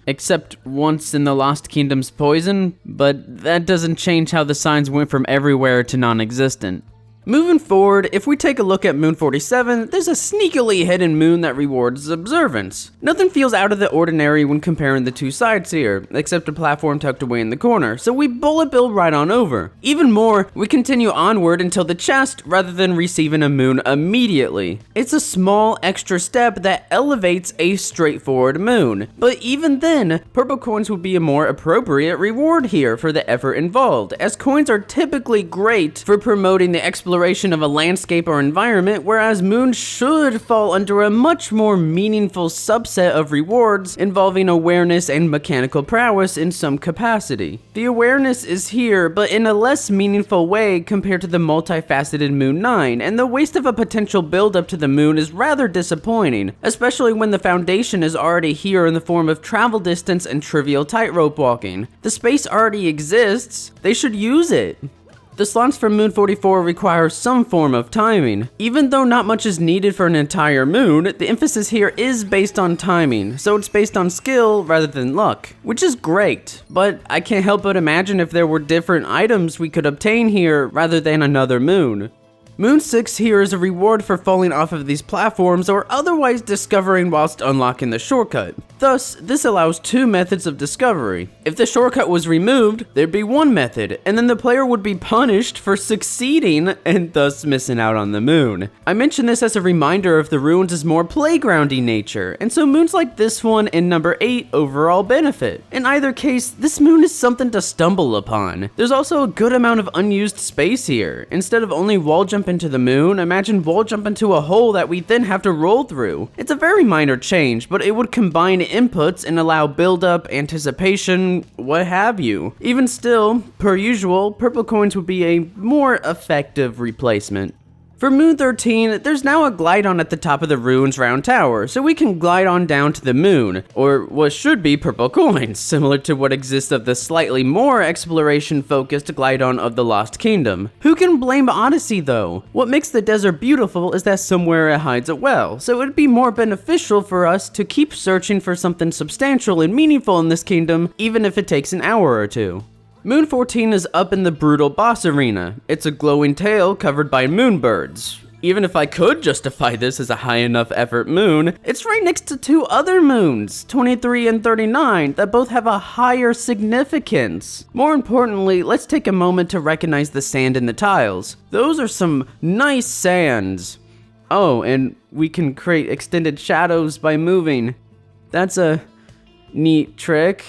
Except once in the Lost Kingdom's poison, but that doesn't change how the signs went from everywhere to non-existent. Moving forward, if we take a look at Moon 47, there's a sneakily hidden moon that rewards observance. Nothing feels out of the ordinary when comparing the two sides here, except a platform tucked away in the corner, so we bullet bill right on over. Even more, we continue onward until the chest rather than receiving a moon immediately. It's a small extra step that elevates a straightforward moon, but even then, purple coins would be a more appropriate reward here for the effort involved, as coins are typically great for promoting the exploration of a landscape or environment, whereas moons should fall under a much more meaningful subset of rewards involving awareness and mechanical prowess in some capacity. The awareness is here, but in a less meaningful way compared to the multifaceted Moon 9, and the waste of a potential build-up to the moon is rather disappointing, especially when the foundation is already here in the form of travel distance and trivial tightrope walking. The space already exists, they should use it. The slots from Moon 44 require some form of timing. Even though not much is needed for an entire moon, the emphasis here is based on timing, so it's based on skill rather than luck, which is great, but I can't help but imagine if there were different items we could obtain here rather than another moon. Moon 6 here is a reward for falling off of these platforms or otherwise discovering whilst unlocking the shortcut. Thus, this allows two methods of discovery. If the shortcut was removed, there'd be one method, and then the player would be punished for succeeding and thus missing out on the moon. I mention this as a reminder of the ruins' more playgroundy nature, and so moons like this one and number 8 overall benefit. In either case, this moon is something to stumble upon. There's also a good amount of unused space here. Instead of only wall jump into the moon, imagine wall jump into a hole that we then have to roll through. It's a very minor change, but it would combine inputs and allow build-up, anticipation, what have you. Even still, per usual, purple coins would be a more effective replacement. For Moon 13, there's now a glide on at the top of the ruins round tower, so we can glide on down to the moon, or what should be purple coins, similar to what exists of the slightly more exploration-focused glide on of the Lost Kingdom. Who can blame Odyssey though? What makes the desert beautiful is that somewhere it hides it well, so it'd be more beneficial for us to keep searching for something substantial and meaningful in this kingdom, even if it takes an hour or two. Moon 14 is up in the brutal boss arena. It's a glowing tail covered by moonbirds. Even if I could justify this as a high enough effort moon, it's right next to two other moons, 23 and 39, that both have a higher significance. More importantly, let's take a moment to recognize the sand in the tiles. Those are some nice sands. Oh, and we can create extended shadows by moving. That's a neat trick.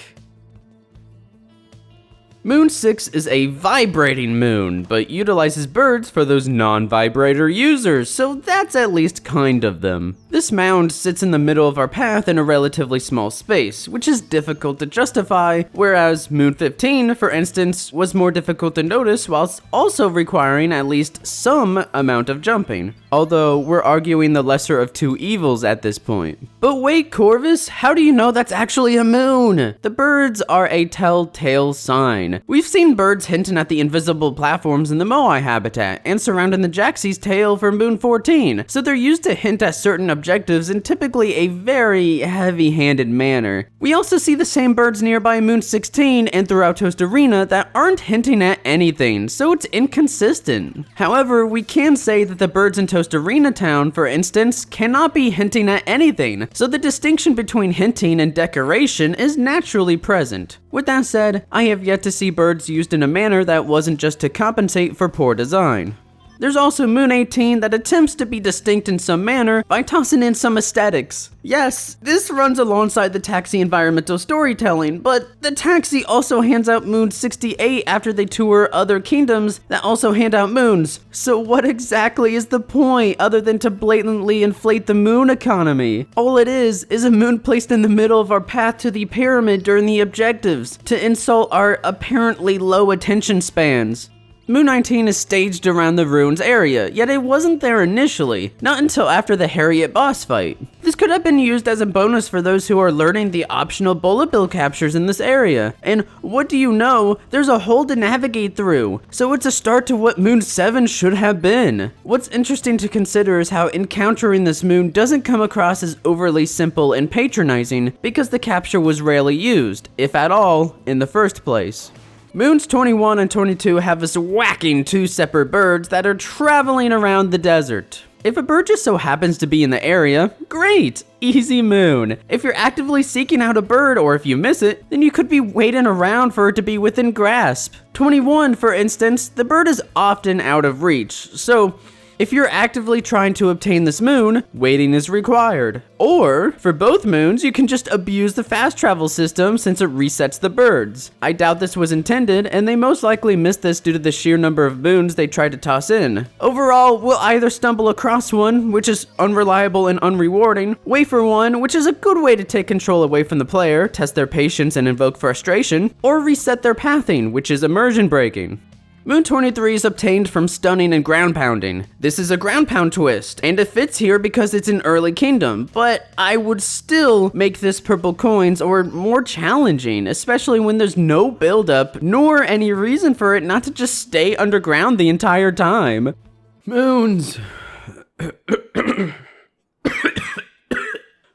Moon 6 is a vibrating moon, but utilizes birds for those non-vibrator users, so that's at least kind of them. This mound sits in the middle of our path in a relatively small space, which is difficult to justify, whereas Moon 15, for instance, was more difficult to notice whilst also requiring at least some amount of jumping. Although, we're arguing the lesser of two evils at this point. But wait, Corvus, how do you know that's actually a moon? The birds are a telltale sign. We've seen birds hinting at the invisible platforms in the Moai habitat and surrounding the Jaxie's tail for Moon 14, so they're used to hint at certain objectives in typically a very heavy-handed manner. We also see the same birds nearby Moon 16 and throughout Toast Arena that aren't hinting at anything, so it's inconsistent. However, we can say that the birds in Toast Arena Town, for instance, cannot be hinting at anything, so the distinction between hinting and decoration is naturally present. With that said, I have yet to see birds used in a manner that wasn't just to compensate for poor design. There's also Moon 18 that attempts to be distinct in some manner by tossing in some aesthetics. Yes, this runs alongside the Taxi environmental storytelling, but the Taxi also hands out Moon 68 after they tour other kingdoms that also hand out moons. So what exactly is the point other than to blatantly inflate the moon economy? All it is a moon placed in the middle of our path to the pyramid during the objectives to insult our apparently low attention spans. Moon 19 is staged around the ruins area, yet it wasn't there initially, not until after the Harriet boss fight. This could have been used as a bonus for those who are learning the optional bullet bill captures in this area, and what do you know, there's a hole to navigate through, so it's a start to what Moon 7 should have been. What's interesting to consider is how encountering this moon doesn't come across as overly simple and patronizing because the capture was rarely used, if at all, in the first place. Moons 21 and 22 have us whacking two separate birds that are traveling around the desert. If a bird just so happens to be in the area, great, easy moon. If you're actively seeking out a bird or if you miss it, then you could be waiting around for it to be within grasp. 21, for instance, the bird is often out of reach, so if you're actively trying to obtain this moon, waiting is required. Or, for both moons, you can just abuse the fast travel system since it resets the birds. I doubt this was intended, and they most likely missed this due to the sheer number of moons they tried to toss in. Overall, we'll either stumble across one, which is unreliable and unrewarding, wait for one, which is a good way to take control away from the player, test their patience and invoke frustration, or reset their pathing, which is immersion breaking. Moon 23 is obtained from stunning and ground pounding. This is a ground pound twist, and it fits here because it's an early kingdom, but I would still make this purple coins or more challenging, especially when there's no buildup, nor any reason for it not to just stay underground the entire time. Moons.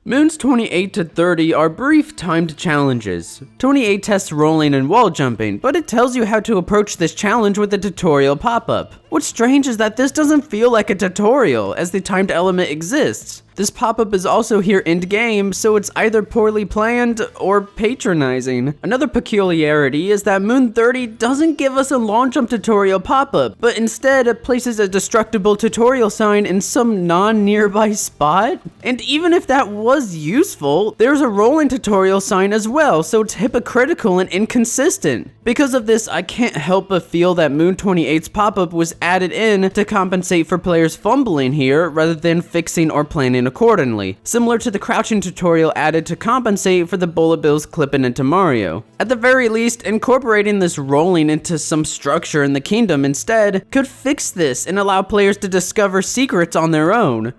Moons 28 to 30 are brief timed challenges. 28 tests rolling and wall jumping, but it tells you how to approach this challenge with a tutorial pop-up. What's strange is that this doesn't feel like a tutorial, as the timed element exists. This pop-up is also here end-game, so it's either poorly planned or patronizing. Another peculiarity is that Moon 30 doesn't give us a long jump tutorial pop-up, but instead it places a destructible tutorial sign in some non-nearby spot. And even if that was useful, there's a rolling tutorial sign as well, so it's hypocritical and inconsistent. Because of this, I can't help but feel that Moon 28's pop-up was added in to compensate for players fumbling here rather than fixing or planning accordingly, similar to the crouching tutorial added to compensate for the bullet bills clipping into Mario. At the very least, incorporating this rolling into some structure in the kingdom instead could fix this and allow players to discover secrets on their own.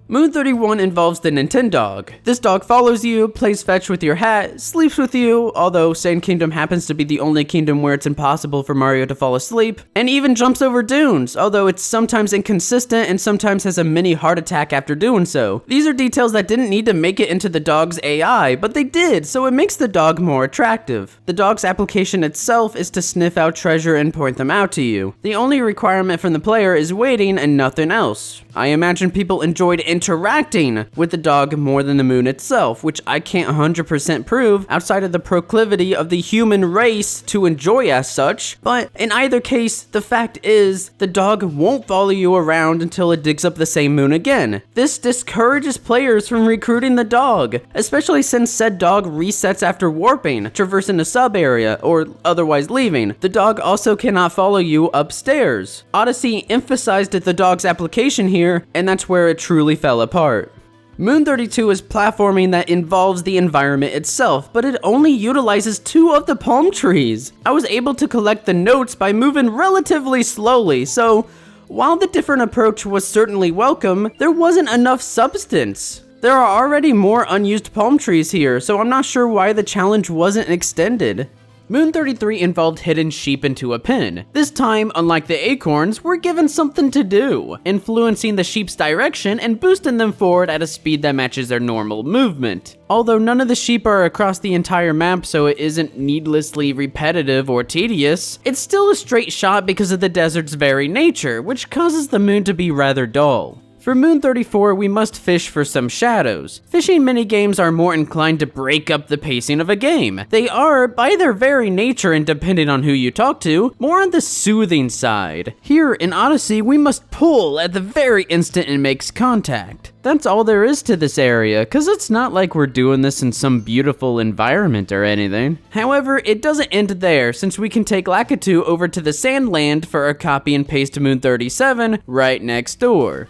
Moon 31 involves the Nintendog. This dog follows you, plays fetch with your hat, sleeps with you, although Sand Kingdom happens to be the only kingdom where it's impossible for Mario to fall asleep, and even jumps over dunes, although it's sometimes inconsistent and sometimes has a mini heart attack after doing so. These are details that didn't need to make it into the dog's AI, but they did, so it makes the dog more attractive. The dog's application itself is to sniff out treasure and point them out to you. The only requirement from the player is waiting and nothing else. I imagine people enjoyed interacting with the dog more than the moon itself, which I can't 100% prove outside of the proclivity of the human race to enjoy as such, but in either case, the fact is, the dog won't follow you around until it digs up the same moon again. This discourages players from recruiting the dog, especially since said dog resets after warping, traversing a sub-area, or otherwise leaving. The dog also cannot follow you upstairs. Odyssey emphasized the dog's application here, and that's where it truly fell apart. Moon 32 is platforming that involves the environment itself, but it only utilizes 2 of the palm trees. I was able to collect the notes by moving relatively slowly, so while the different approach was certainly welcome, there wasn't enough substance. There are already more unused palm trees here, so I'm not sure why the challenge wasn't extended. Moon 33 involved hidden sheep into a pen. This time, unlike the acorns, we're given something to do, influencing the sheep's direction and boosting them forward at a speed that matches their normal movement. Although none of the sheep are across the entire map, so it isn't needlessly repetitive or tedious, it's still a straight shot because of the desert's very nature, which causes the moon to be rather dull. For Moon 34, we must fish for some shadows. Fishing minigames are more inclined to break up the pacing of a game. They are, by their very nature and depending on who you talk to, more on the soothing side. Here in Odyssey, we must pull at the very instant it makes contact. That's all there is to this area, cause it's not like we're doing this in some beautiful environment or anything. However, it doesn't end there, since we can take Lakitu over to the Sandland for a copy and paste Moon 37 right next door.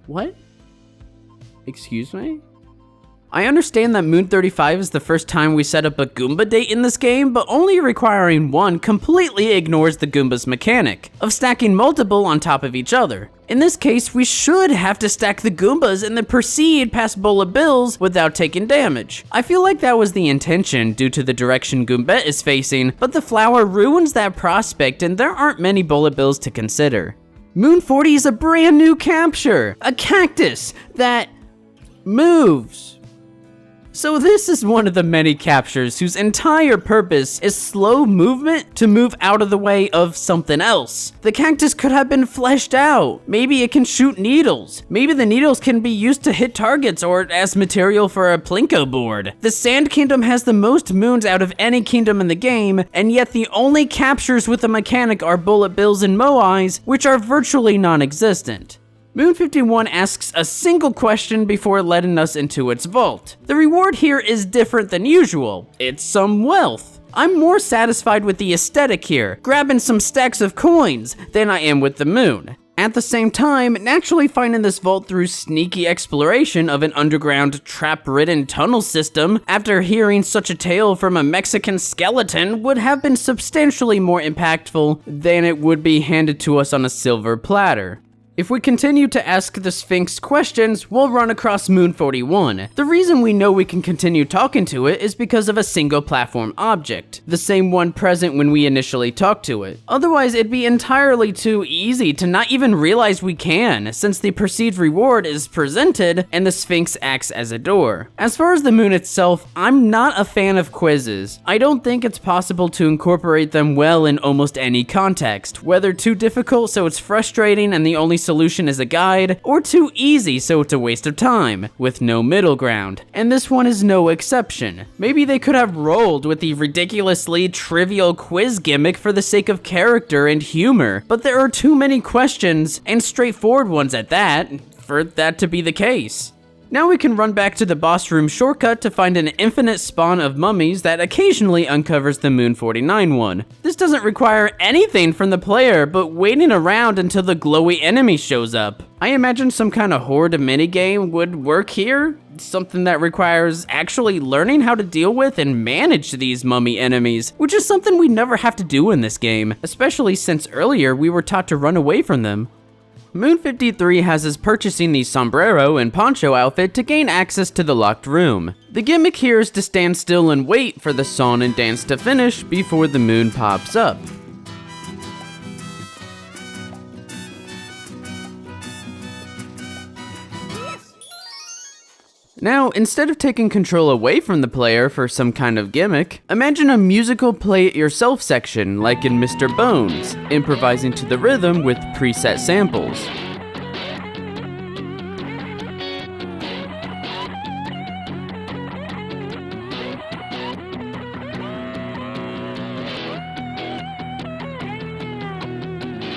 What? Excuse me? I understand that Moon 35 is the first time we set up a Goomba date in this game, but only requiring one completely ignores the Goomba's mechanic of stacking multiple on top of each other. In this case, we should have to stack the Goombas and then proceed past Bowl of Bills without taking damage. I feel like that was the intention due to the direction Goombette is facing, but the flower ruins that prospect and there aren't many Bowl of Bills to consider. Moon 40 is a brand new capture, a cactus that moves. So this is one of the many captures whose entire purpose is slow movement to move out of the way of something else. The cactus could have been fleshed out. Maybe it can shoot needles. Maybe the needles can be used to hit targets or as material for a Plinko board. The Sand Kingdom has the most moons out of any kingdom in the game, and yet the only captures with a mechanic are Bullet Bills and Moais, which are virtually non-existent. Moon 51 asks a single question before letting us into its vault. The reward here is different than usual. It's some wealth. I'm more satisfied with the aesthetic here, grabbing some stacks of coins, than I am with the moon. At the same time, naturally finding this vault through sneaky exploration of an underground trap-ridden tunnel system after hearing such a tale from a Mexican skeleton would have been substantially more impactful than it would be handed to us on a silver platter. If we continue to ask the Sphinx questions, we'll run across Moon 41. The reason we know we can continue talking to it is because of a single platform object, the same one present when we initially talked to it. Otherwise, it'd be entirely too easy to not even realize we can, since the perceived reward is presented and the Sphinx acts as a door. As far as the moon itself, I'm not a fan of quizzes. I don't think it's possible to incorporate them well in almost any context, whether too difficult so it's frustrating and the only solution is a guide, or too easy so it's a waste of time, with no middle ground. And this one is no exception. Maybe they could have rolled with the ridiculously trivial quiz gimmick for the sake of character and humor, but there are too many questions, and straightforward ones at that, for that to be the case. Now we can run back to the boss room shortcut to find an infinite spawn of mummies that occasionally uncovers the Moon 49 one. This doesn't require anything from the player but waiting around until the glowy enemy shows up. I imagine some kind of horde minigame would work here, something that requires actually learning how to deal with and manage these mummy enemies, which is something we never have to do in this game, especially since earlier we were taught to run away from them. Moon 53 has us purchasing the sombrero and poncho outfit to gain access to the locked room. The gimmick here is to stand still and wait for the song and dance to finish before the moon pops up. Now, instead of taking control away from the player for some kind of gimmick, imagine a musical play-it-yourself section like in Mr. Bones, improvising to the rhythm with preset samples.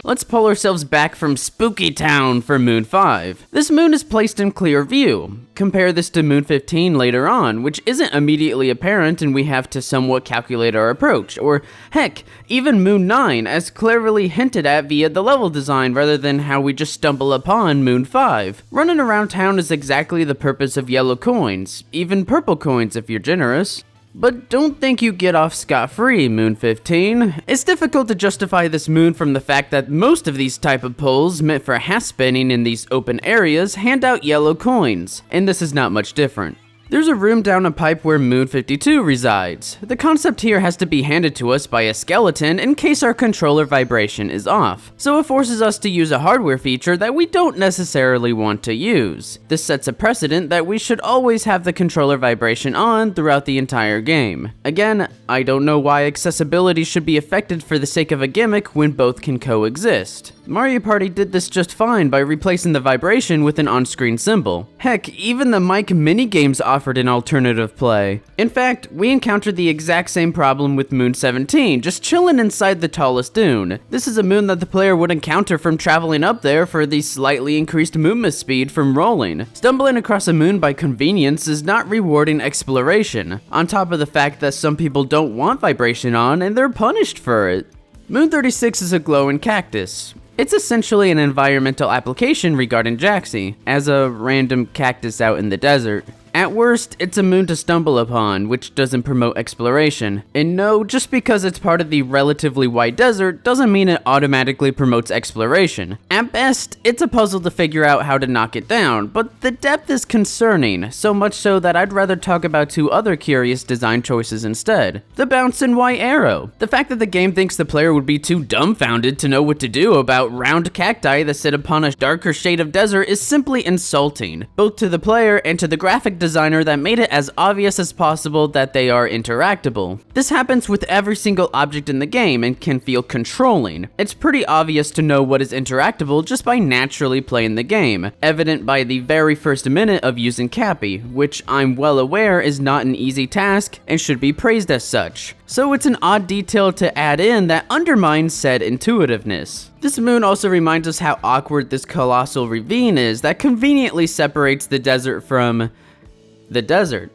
Let's pull ourselves back from Spooky Town for Moon 5. This moon is placed in clear view. Compare this to Moon 15 later on, which isn't immediately apparent and we have to somewhat calculate our approach, or heck, even Moon 9 as cleverly hinted at via the level design rather than how we just stumble upon Moon 5. Running around town is exactly the purpose of yellow coins, even purple coins if you're generous. But don't think you get off scot-free, Moon 15. It's difficult to justify this moon from the fact that most of these type of pulls meant for hat spinning in these open areas hand out yellow coins, and this is not much different. There's a room down a pipe where Moon 52 resides. The concept here has to be handed to us by a skeleton in case our controller vibration is off, so it forces us to use a hardware feature that we don't necessarily want to use. This sets a precedent that we should always have the controller vibration on throughout the entire game. Again, I don't know why accessibility should be affected for the sake of a gimmick when both can coexist. Mario Party did this just fine by replacing the vibration with an on-screen symbol. Heck, even the Mike minigames offered an alternative play. In fact, we encountered the exact same problem with Moon 17, just chilling inside the tallest dune. This is a moon that the player would encounter from traveling up there for the slightly increased movement speed from rolling. Stumbling across a moon by convenience is not rewarding exploration, on top of the fact that some people don't want vibration on and they're punished for it. Moon 36 is a glowing cactus. It's essentially an environmental application regarding Jaxi, as a random cactus out in the desert. At worst, it's a moon to stumble upon, which doesn't promote exploration. And no, just because it's part of the relatively wide desert doesn't mean it automatically promotes exploration. At best, it's a puzzle to figure out how to knock it down, but the depth is concerning, so much so that I'd rather talk about two other curious design choices instead. The bounce and Y arrow. The fact that the game thinks the player would be too dumbfounded to know what to do about round cacti that sit upon a darker shade of desert is simply insulting, both to the player and to the graphic designer that made it as obvious as possible that they are interactable. This happens with every single object in the game and can feel controlling. It's pretty obvious to know what is interactable just by naturally playing the game, evident by the very first minute of using Cappy, which I'm well aware is not an easy task and should be praised as such. So it's an odd detail to add in that undermines said intuitiveness. This moon also reminds us how awkward this colossal ravine is that conveniently separates the desert from the desert.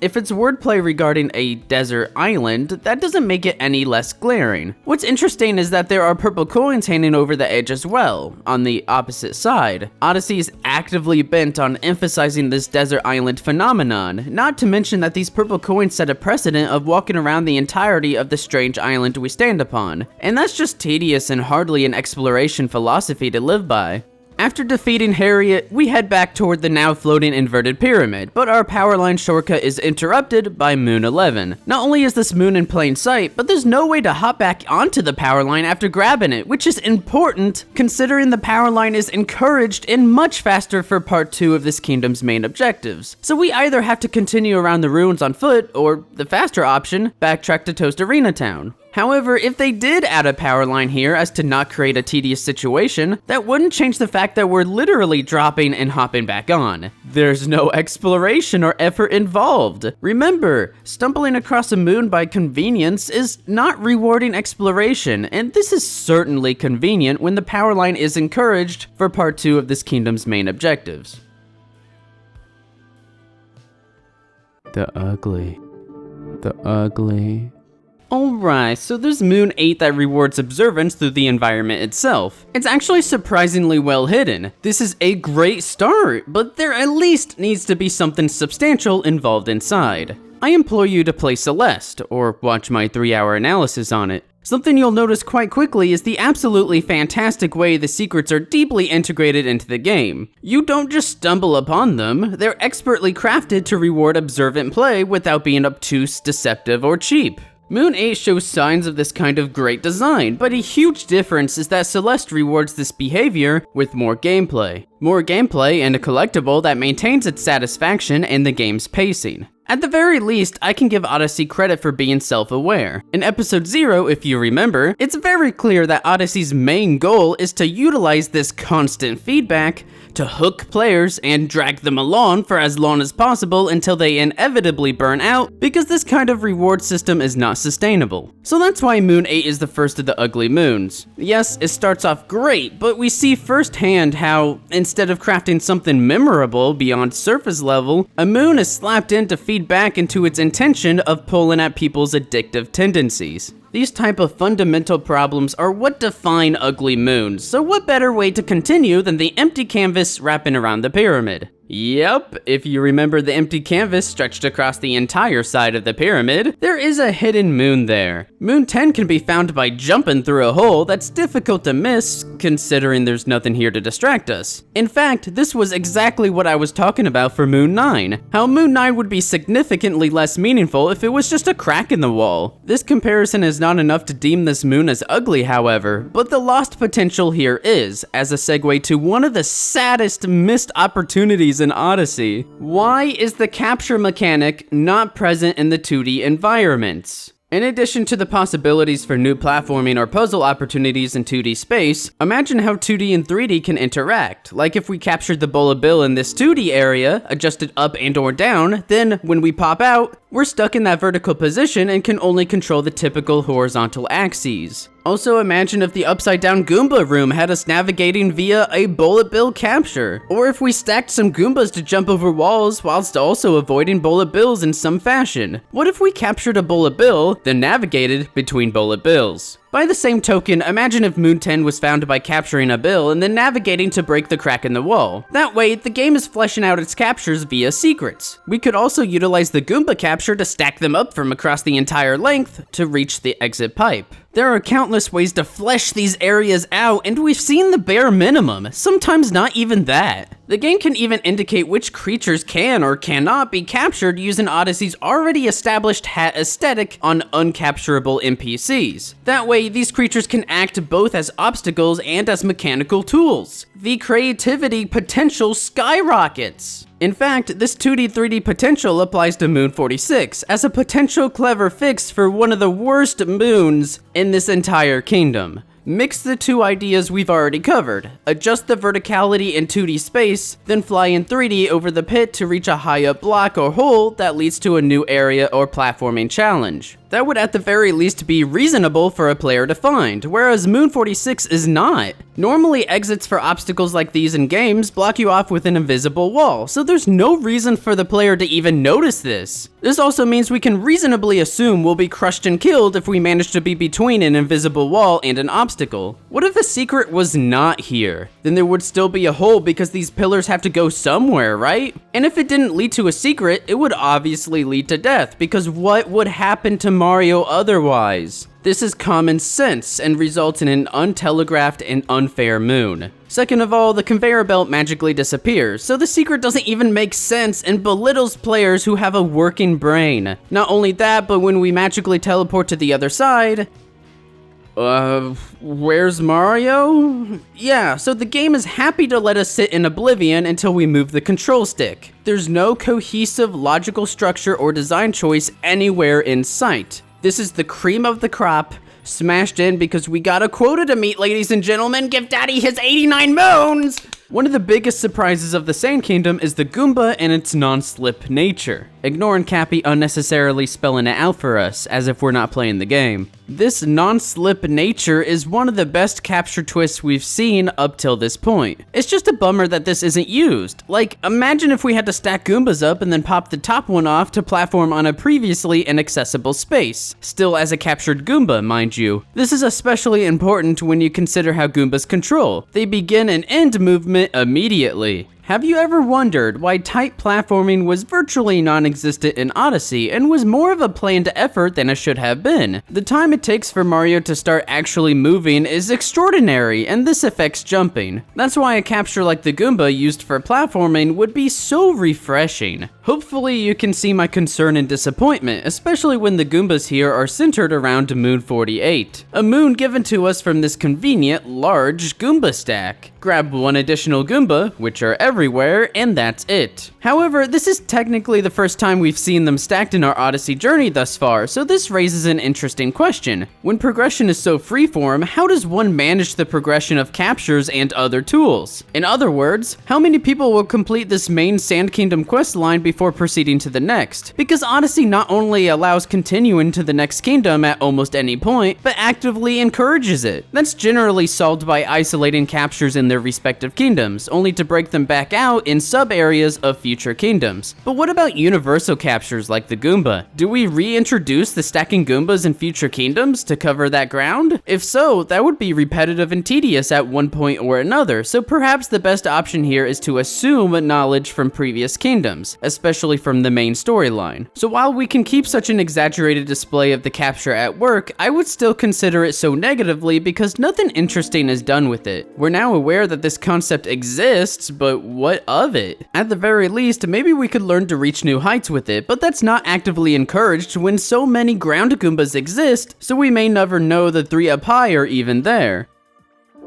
If it's wordplay regarding a desert island, that doesn't make it any less glaring. What's interesting is that there are purple coins hanging over the edge as well, on the opposite side. Odyssey is actively bent on emphasizing this desert island phenomenon, not to mention that these purple coins set a precedent of walking around the entirety of the strange island we stand upon. And that's just tedious and hardly an exploration philosophy to live by. After defeating Harriet, we head back toward the now floating inverted pyramid, but our powerline shortcut is interrupted by Moon 11. Not only is this moon in plain sight, but there's no way to hop back onto the powerline after grabbing it, which is important considering the powerline is encouraged and much faster for part 2 of this kingdom's main objectives. So we either have to continue around the ruins on foot, or the faster option, backtrack to Toast Arena Town. However, if they did add a power line here as to not create a tedious situation, that wouldn't change the fact that we're literally dropping and hopping back on. There's no exploration or effort involved. Remember, stumbling across a moon by convenience is not rewarding exploration, and this is certainly convenient when the power line is encouraged for part 2 of this kingdom's main objectives. The ugly. Alright, so there's Moon 8 that rewards observance through the environment itself. It's actually surprisingly well hidden. This is a great start, but there at least needs to be something substantial involved inside. I implore you to play Celeste, or watch my 3-hour analysis on it. Something you'll notice quite quickly is the absolutely fantastic way the secrets are deeply integrated into the game. You don't just stumble upon them, they're expertly crafted to reward observant play without being obtuse, deceptive, or cheap. Moon 8 shows signs of this kind of great design, but a huge difference is that Celeste rewards this behavior with more gameplay. More gameplay and a collectible that maintains its satisfaction and the game's pacing. At the very least, I can give Odyssey credit for being self-aware. In episode 0, if you remember, it's very clear that Odyssey's main goal is to utilize this constant feedback to hook players and drag them along for as long as possible until they inevitably burn out, because this kind of reward system is not sustainable. So that's why Moon 8 is the first of the ugly moons. Yes, it starts off great, but we see firsthand how, instead of crafting something memorable beyond surface level, a moon is slapped in to feed back into its intention of pulling at people's addictive tendencies. These type of fundamental problems are what define ugly moons, so what better way to continue than the empty canvas wrapping around the pyramid? Yep, if you remember the empty canvas stretched across the entire side of the pyramid, there is a hidden moon there. Moon 10 can be found by jumping through a hole that's difficult to miss, considering there's nothing here to distract us. In fact, this was exactly what I was talking about for Moon 9, how Moon 9 would be significantly less meaningful if it was just a crack in the wall. This comparison is not enough to deem this moon as ugly, however, but the lost potential here is, as a segue to one of the saddest missed opportunities in Odyssey. Why is the capture mechanic not present in the 2D environments? In addition to the possibilities for new platforming or puzzle opportunities in 2D space, imagine how 2D and 3D can interact. Like if we captured the bowl of Bill in this 2D area, adjusted up and or down, then when we pop out, we're stuck in that vertical position and can only control the typical horizontal axes. Also imagine if the upside down Goomba room had us navigating via a bullet bill capture. Or if we stacked some Goombas to jump over walls whilst also avoiding bullet bills in some fashion. What if we captured a bullet bill, then navigated between bullet bills? By the same token, imagine if Moon 10 was found by capturing a bill and then navigating to break the crack in the wall. That way, the game is fleshing out its captures via secrets. We could also utilize the Goomba capture to stack them up from across the entire length to reach the exit pipe. There are countless ways to flesh these areas out, and we've seen the bare minimum, sometimes not even that. The game can even indicate which creatures can or cannot be captured using Odyssey's already established hat aesthetic on uncapturable NPCs. That way, these creatures can act both as obstacles and as mechanical tools. The creativity potential skyrockets. In fact, this 2D 3D potential applies to Moon 46 as a potential clever fix for one of the worst moons in this entire kingdom. Mix the two ideas we've already covered, adjust the verticality in 2D space, then fly in 3D over the pit to reach a high up block or hole that leads to a new area or platforming challenge. That would at the very least be reasonable for a player to find, whereas Moon 46 is not. Normally exits for obstacles like these in games block you off with an invisible wall, so there's no reason for the player to even notice this. This also means we can reasonably assume we'll be crushed and killed if we manage to be between an invisible wall and an obstacle. What if the secret was not here? Then there would still be a hole because these pillars have to go somewhere, right? And if it didn't lead to a secret, it would obviously lead to death, because what would happen to Mario otherwise? This is common sense and results in an untelegraphed and unfair moon. Second of all, the conveyor belt magically disappears, so the secret doesn't even make sense and belittles players who have a working brain. Not only that, but when we magically teleport to the other side, where's Mario? Yeah, so the game is happy to let us sit in oblivion until we move the control stick. There's no cohesive logical structure or design choice anywhere in sight. This is the cream of the crop, smashed in because we got a quota to meet, ladies and gentlemen. Give Daddy his 89 moons! One of the biggest surprises of the Sand Kingdom is the Goomba and its non-slip nature. Ignoring Cappy unnecessarily spelling it out for us, as if we're not playing the game. This non-slip nature is one of the best capture twists we've seen up till this point. It's just a bummer that this isn't used. Like, imagine if we had to stack Goombas up and then pop the top one off to platform on a previously inaccessible space. Still as a captured Goomba, mind you. This is especially important when you consider how Goombas control. They begin and end movement immediately. Have you ever wondered why tight platforming was virtually non-existent in Odyssey and was more of a planned effort than it should have been? The time it takes for Mario to start actually moving is extraordinary, and this affects jumping. That's why a capture like the Goomba used for platforming would be so refreshing. Hopefully you can see my concern and disappointment, especially when the Goombas here are centered around Moon 48, a moon given to us from this convenient, large Goomba stack. Grab one additional Goomba, which are everywhere, and that's it. However, this is technically the first time we've seen them stacked in our Odyssey journey thus far, so this raises an interesting question. When progression is so freeform, how does one manage the progression of captures and other tools? In other words, how many people will complete this main Sand Kingdom quest line before proceeding to the next? Because Odyssey not only allows continuing to the next kingdom at almost any point, but actively encourages it. That's generally solved by isolating captures in their respective kingdoms, only to break them back out in sub-areas of future kingdoms. But what about universal captures like the Goomba? Do we reintroduce the stacking Goombas in future kingdoms to cover that ground? If so, that would be repetitive and tedious at one point or another, so perhaps the best option here is to assume knowledge from previous kingdoms, especially from the main storyline. So while we can keep such an exaggerated display of the capture at work, I would still consider it so negatively because nothing interesting is done with it. We're now aware that this concept exists, but what of it? At the very least, maybe we could learn to reach new heights with it, but that's not actively encouraged when so many ground Goombas exist, so we may never know the 3 up high are even there.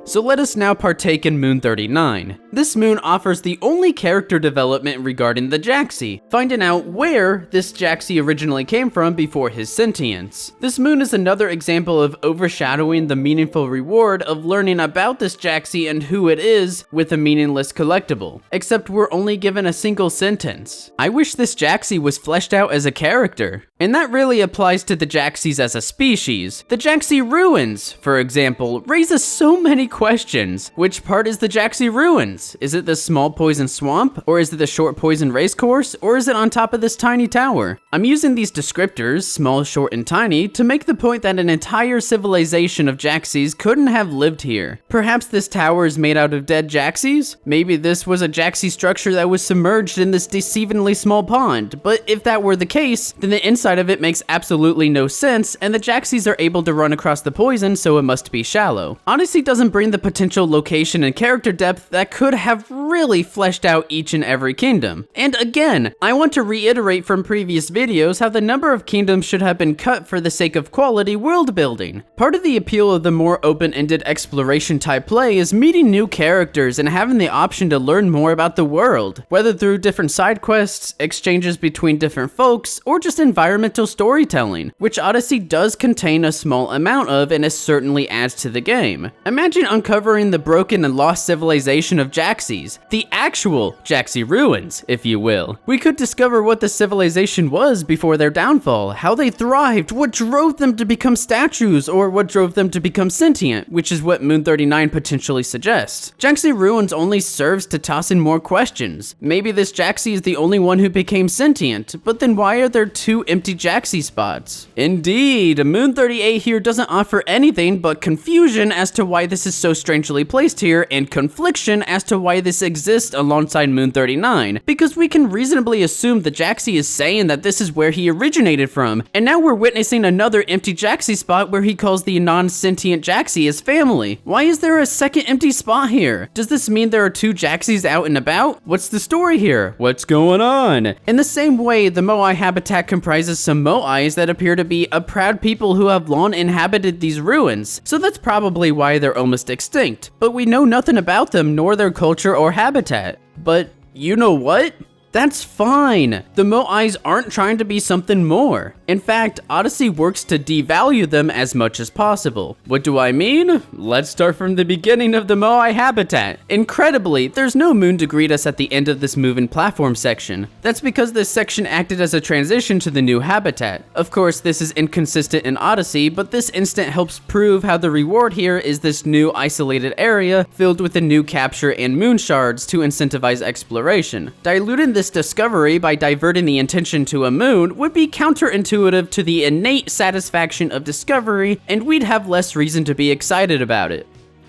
So let us now partake in Moon 39. This moon offers the only character development regarding the Jaxi, finding out where this Jaxi originally came from before his sentience. This moon is another example of overshadowing the meaningful reward of learning about this Jaxi and who it is with a meaningless collectible. Except we're only given a single sentence. I wish this Jaxi was fleshed out as a character. And that really applies to the Jaxis as a species. The Jaxi ruins, for example, raises so many questions. Which part is the Jaxi Ruins? Is it the small poison swamp? Or is it the short poison racecourse? Or is it on top of this tiny tower? I'm using these descriptors, small, short, and tiny, to make the point that an entire civilization of Jaxis couldn't have lived here. Perhaps this tower is made out of dead Jaxis? Maybe this was a Jaxi structure that was submerged in this deceivingly small pond, but if that were the case, then the inside of it makes absolutely no sense, and the Jaxis are able to run across the poison, so it must be shallow. Odyssey doesn't bring the potential location and character depth that could have really fleshed out each and every kingdom. And again, I want to reiterate from previous videos how the number of kingdoms should have been cut for the sake of quality world building. Part of the appeal of the more open-ended exploration type play is meeting new characters and having the option to learn more about the world, whether through different side quests, exchanges between different folks, or just environmental storytelling, which Odyssey does contain a small amount of and it certainly adds to the game. Imagine uncovering the broken and lost civilization of Jaxis, the actual Jaxi Ruins, if you will. We could discover what the civilization was before their downfall, how they thrived, what drove them to become statues, or what drove them to become sentient, which is what Moon 39 potentially suggests. Jaxi Ruins only serves to toss in more questions. Maybe this Jaxi is the only one who became sentient, but then why are there 2 empty Jaxi spots? Indeed, Moon 38 here doesn't offer anything but confusion as to why this is so strangely placed here, and confliction as to why this exists alongside Moon 39, because we can reasonably assume the Jaxi is saying that this is where he originated from, and now we're witnessing another empty Jaxi spot where he calls the non-sentient Jaxi his family. Why is there a second empty spot here? Does this mean there are 2 Jaxis out and about? What's the story here? What's going on? In the same way, the Moai habitat comprises some Moais that appear to be a proud people who have long inhabited these ruins, so that's probably why they're almost extinct. But we know nothing about them nor their culture or habitat. But you know what? That's fine. The Moais aren't trying to be something more. In fact, Odyssey works to devalue them as much as possible. What do I mean? Let's start from the beginning of the Moai habitat. Incredibly, there's no moon to greet us at the end of this move-in platform section. That's because this section acted as a transition to the new habitat. Of course, this is inconsistent in Odyssey, but this instant helps prove how the reward here is this new isolated area filled with the new capture and moon shards to incentivize exploration. Diluting this discovery by diverting the intention to a moon would be counterintuitive to the innate satisfaction of discovery, and we'd have less reason to be excited about it.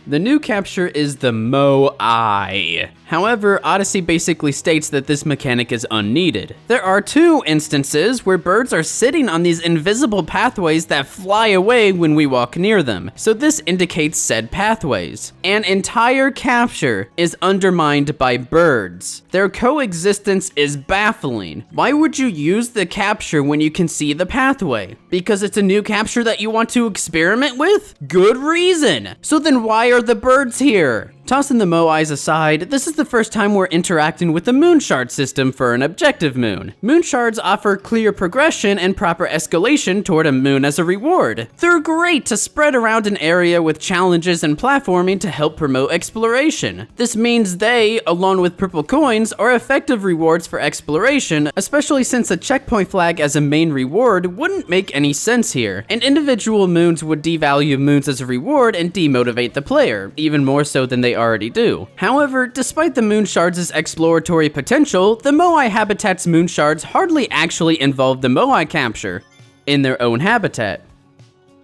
The new capture is the Moai. However, Odyssey basically states that this mechanic is unneeded. There are 2 instances where birds are sitting on these invisible pathways that fly away when we walk near them, so this indicates said pathways. An entire capture is undermined by birds. Their coexistence is baffling. Why would you use the capture when you can see the pathway? Because it's a new capture that you want to experiment with? Good reason! So then why are the birds here? Tossing the Moais aside, this is the first time we're interacting with the moon shard system for an objective moon. Moon shards offer clear progression and proper escalation toward a moon as a reward. They're great to spread around an area with challenges and platforming to help promote exploration. This means they, along with purple coins, are effective rewards for exploration, especially since a checkpoint flag as a main reward wouldn't make any sense here, and individual moons would devalue moons as a reward and demotivate the player, even more so than they already do. However, despite the moon shards' exploratory potential, the Moai habitat's moon shards hardly actually involve the Moai capture in their own habitat.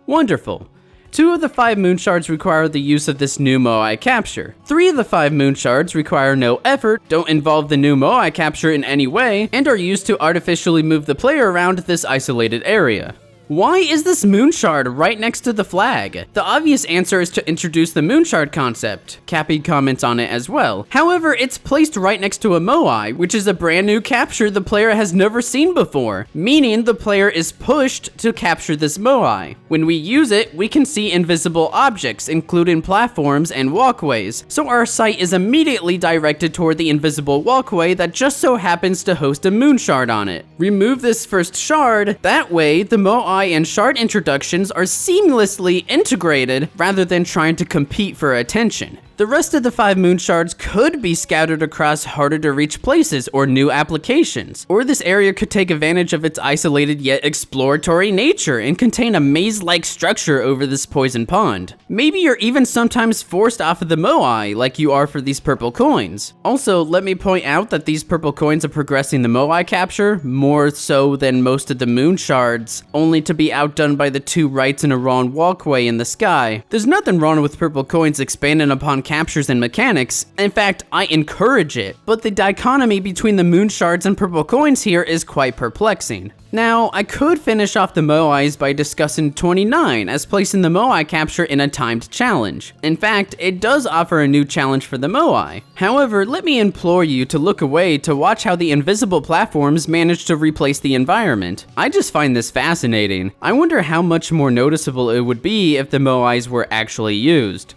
Wonderful. 2 of the 5 moon shards require the use of this new Moai capture. 3 of the 5 moon shards require no effort, don't involve the new Moai capture in any way, and are used to artificially move the player around this isolated area. Why is this moon shard right next to the flag? The obvious answer is to introduce the moon shard concept. Cappy comments on it as well. However, it's placed right next to a Moai, which is a brand new capture the player has never seen before, meaning the player is pushed to capture this Moai. When we use it, we can see invisible objects, including platforms and walkways, so our sight is immediately directed toward the invisible walkway that just so happens to host a moon shard on it. Remove this first shard, that way the Moai and shard introductions are seamlessly integrated rather than trying to compete for attention. The rest of the 5 moon shards could be scattered across harder to reach places or new applications, or this area could take advantage of its isolated yet exploratory nature and contain a maze-like structure over this poison pond. Maybe you're even sometimes forced off of the Moai like you are for these purple coins. Also, let me point out that these purple coins are progressing the Moai capture more so than most of the moon shards, only to be outdone by the 2 rights and a wrong walkway in the sky. There's nothing wrong with purple coins expanding upon captures and mechanics. In fact, I encourage it, but the dichotomy between the moon shards and purple coins here is quite perplexing. Now, I could finish off the Moais by discussing 29 as placing the Moai capture in a timed challenge. In fact, it does offer a new challenge for the Moai. However, let me implore you to look away to watch how the invisible platforms manage to replace the environment. I just find this fascinating. I wonder how much more noticeable it would be if the Moais were actually used.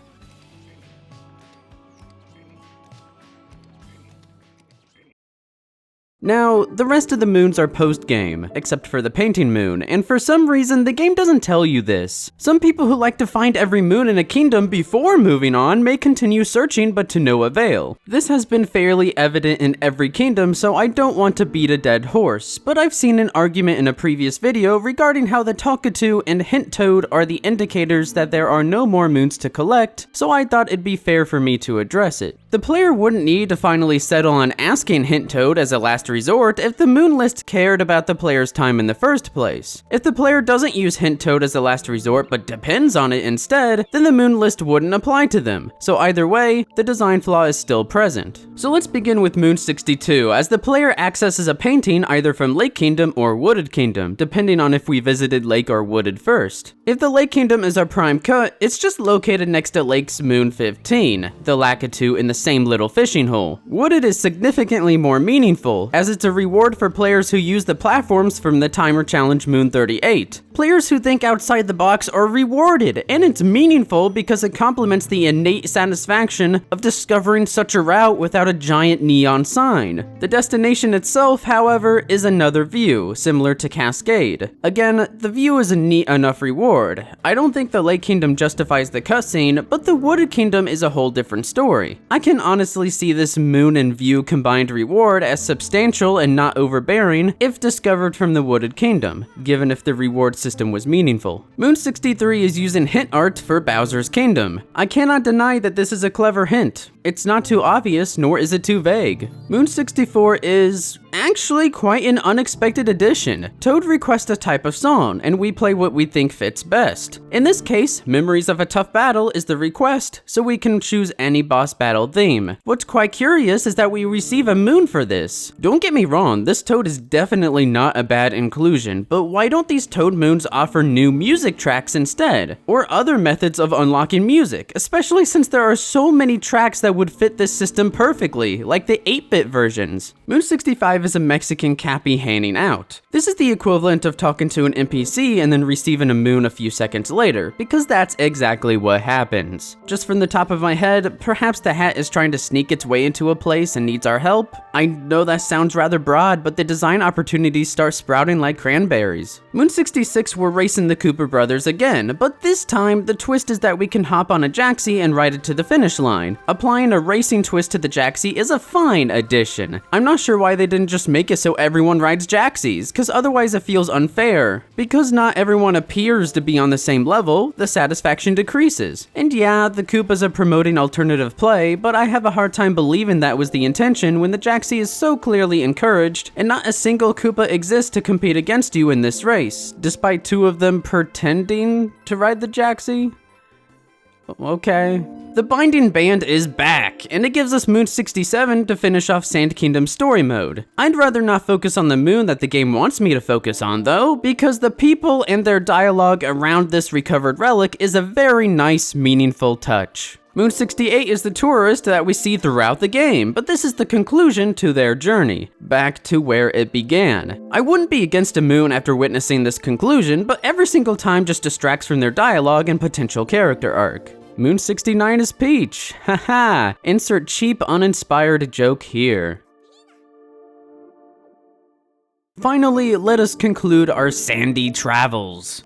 Now, the rest of the moons are post-game, except for the painting moon, and for some reason the game doesn't tell you this. Some people who like to find every moon in a kingdom before moving on may continue searching, but to no avail. This has been fairly evident in every kingdom, so I don't want to beat a dead horse, but I've seen an argument in a previous video regarding how the Talkatoo and Hint Toad are the indicators that there are no more moons to collect, so I thought it'd be fair for me to address it. The player wouldn't need to finally settle on asking Hint Toad as a last resort if the moon list cared about the player's time in the first place. If the player doesn't use Hint Toad as a last resort but depends on it instead, then the moon list wouldn't apply to them. So either way, the design flaw is still present. So let's begin with Moon 62, as the player accesses a painting either from Lake Kingdom or Wooded Kingdom, depending on if we visited Lake or Wooded first. If the Lake Kingdom is our prime cut, it's just located next to Lake's Moon 15, the Lakitu in the same little fishing hole. Wooded is significantly more meaningful, as it's a reward for players who use the platforms from the timer challenge Moon 38. Players who think outside the box are rewarded, and it's meaningful because it complements the innate satisfaction of discovering such a route without a giant neon sign. The destination itself, however, is another view, similar to Cascade. Again, the view is a neat enough reward. I don't think the Lake Kingdom justifies the cutscene, but the Wooded Kingdom is a whole different story. I can honestly see this moon and view combined reward as substantial and not overbearing if discovered from the Wooded Kingdom, given if the reward system was meaningful. Moon 63 is using hint art for Bowser's Kingdom. I cannot deny that this is a clever hint. It's not too obvious, nor is it too vague. Moon 64 is actually quite an unexpected addition. Toad requests a type of song, and we play what we think fits best. In this case, Memories of a Tough Battle is the request, so we can choose any boss battle theme. What's quite curious is that we receive a moon for this. Don't get me wrong, this Toad is definitely not a bad inclusion, but why don't these Toad moons offer new music tracks instead? Or other methods of unlocking music, especially since there are so many tracks that would fit this system perfectly, like the 8-bit versions. Moon 65 is a Mexican Cappy handing out. This is the equivalent of talking to an NPC and then receiving a moon a few seconds later, because that's exactly what happens. Just from the top of my head, perhaps the hat is trying to sneak its way into a place and needs our help? I know that sounds rather broad, but the design opportunities start sprouting like cranberries. Moon 66, we're racing the Cooper brothers again, but this time the twist is that we can hop on a Jaxi and ride it to the finish line. Applying a racing twist to the Jaxi is a fine addition. I'm not sure why they didn't just make it so everyone rides Jaxis, cause otherwise it feels unfair. Because not everyone appears to be on the same level, the satisfaction decreases. And yeah, the Koopas are promoting alternative play, but I have a hard time believing that was the intention when the Jaxi is so clearly encouraged, and not a single Koopa exists to compete against you in this race, despite 2 of them pretending to ride the Jaxi. Okay. The Binding Band is back, and it gives us Moon 67 to finish off Sand Kingdom story mode. I'd rather not focus on the moon that the game wants me to focus on though, because the people and their dialogue around this recovered relic is a very nice, meaningful touch. Moon 68 is the tourist that we see throughout the game, but this is the conclusion to their journey, back to where it began. I wouldn't be against a moon after witnessing this conclusion, but every single time just distracts from their dialogue and potential character arc. Moon 69 is Peach. Haha, insert cheap, uninspired joke here. Finally, let us conclude our sandy travels.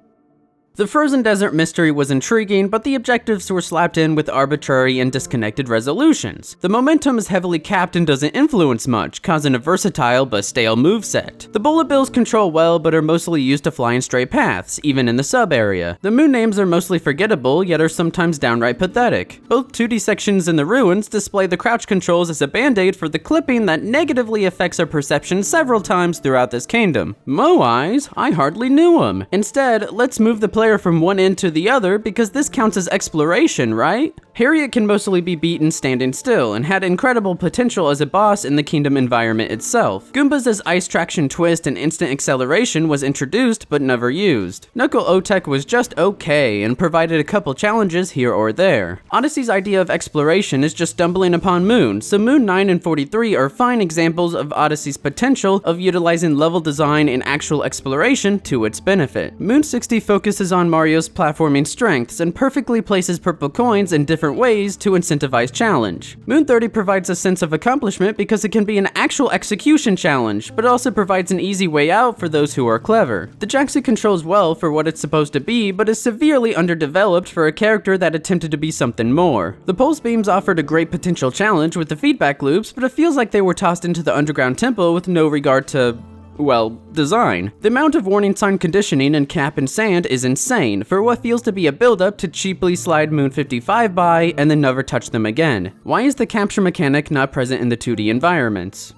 The frozen desert mystery was intriguing, but the objectives were slapped in with arbitrary and disconnected resolutions. The momentum is heavily capped and doesn't influence much, causing a versatile but stale moveset. The bullet bills control well, but are mostly used to fly in straight paths, even in the sub-area. The moon names are mostly forgettable, yet are sometimes downright pathetic. Both 2D sections in the ruins display the crouch controls as a band-aid for the clipping that negatively affects our perception several times throughout this kingdom. Moais? I hardly knew him. Instead, let's move the player from one end to the other because this counts as exploration, right? Harriet can mostly be beaten standing still and had incredible potential as a boss in the kingdom environment itself. Goomba's ice traction twist and instant acceleration was introduced but never used. Knuckle Otek was just okay and provided a couple challenges here or there. Odyssey's idea of exploration is just stumbling upon Moon, so Moon 9 and 43 are fine examples of Odyssey's potential of utilizing level design and actual exploration to its benefit. Moon 60 focuses on Mario's platforming strengths and perfectly places purple coins in different ways to incentivize challenge. Moon 30 provides a sense of accomplishment because it can be an actual execution challenge, but also provides an easy way out for those who are clever. The Jaxi controls well for what it's supposed to be, but is severely underdeveloped for a character that attempted to be something more. The pulse beams offered a great potential challenge with the feedback loops, but it feels like they were tossed into the underground temple with no regard to, well, design. The amount of warning sign conditioning in Cap and Sand is insane for what feels to be a build-up to cheaply slide Moon 55 by and then never touch them again. Why is the capture mechanic not present in the 2D environments?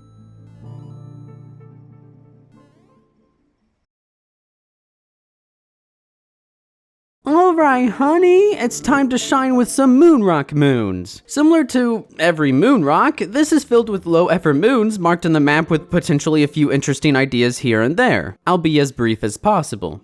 Alright, honey, it's time to shine with some Moonrock moons. Similar to every Moonrock, this is filled with low-effort moons marked on the map with potentially a few interesting ideas here and there. I'll be as brief as possible.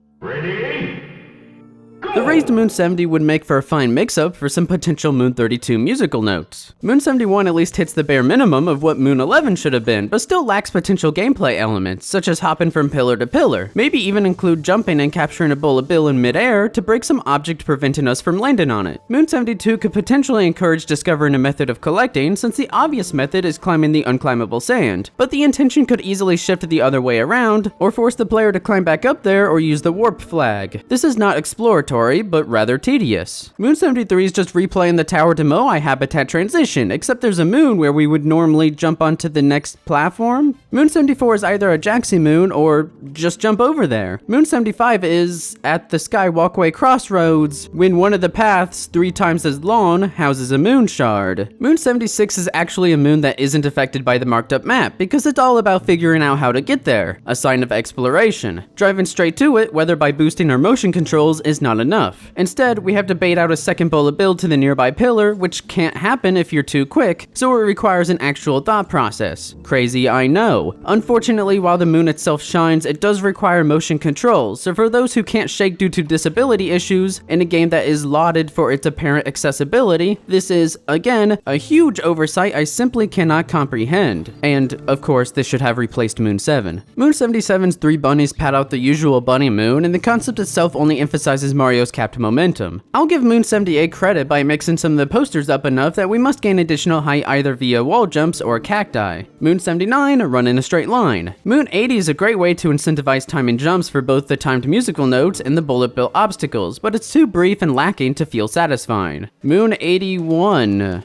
The raised Moon 70 would make for a fine mix-up for some potential Moon 32 musical notes. Moon 71 at least hits the bare minimum of what Moon 11 should have been, but still lacks potential gameplay elements, such as hopping from pillar to pillar. Maybe even include jumping and capturing a bullet bill in midair to break some object preventing us from landing on it. Moon 72 could potentially encourage discovering a method of collecting, since the obvious method is climbing the unclimbable sand, but the intention could easily shift the other way around, or force the player to climb back up there or use the warp flag. This is not exploratory, but rather tedious. Moon 73 is just replaying the Tower to Moai habitat transition, except there's a moon where we would normally jump onto the next platform. Moon 74 is either a Jaxi moon or just jump over there. Moon 75 is at the Sky Walkway Crossroads, when one of the paths, 3 times as long, houses a moon shard. Moon 76 is actually a moon that isn't affected by the marked up map, because it's all about figuring out how to get there, a sign of exploration. Driving straight to it, whether by boosting our motion controls, is not enough. Instead, we have to bait out a second bullet build to the nearby pillar, which can't happen if you're too quick, so it requires an actual thought process. Crazy, I know. Unfortunately, while the moon itself shines, it does require motion controls, so for those who can't shake due to disability issues, in a game that is lauded for its apparent accessibility, this is, again, a huge oversight I simply cannot comprehend. And, of course, this should have replaced Moon 7. Moon 77's 3 bunnies pad out the usual bunny moon, and the concept itself only emphasizes Mario's capped momentum. I'll give Moon 78 credit by mixing some of the posters up enough that we must gain additional height either via wall jumps or cacti. Moon 79 run in a straight line. Moon 80 is a great way to incentivize timing jumps for both the timed musical notes and the bullet bill obstacles, but it's too brief and lacking to feel satisfying. Moon 81.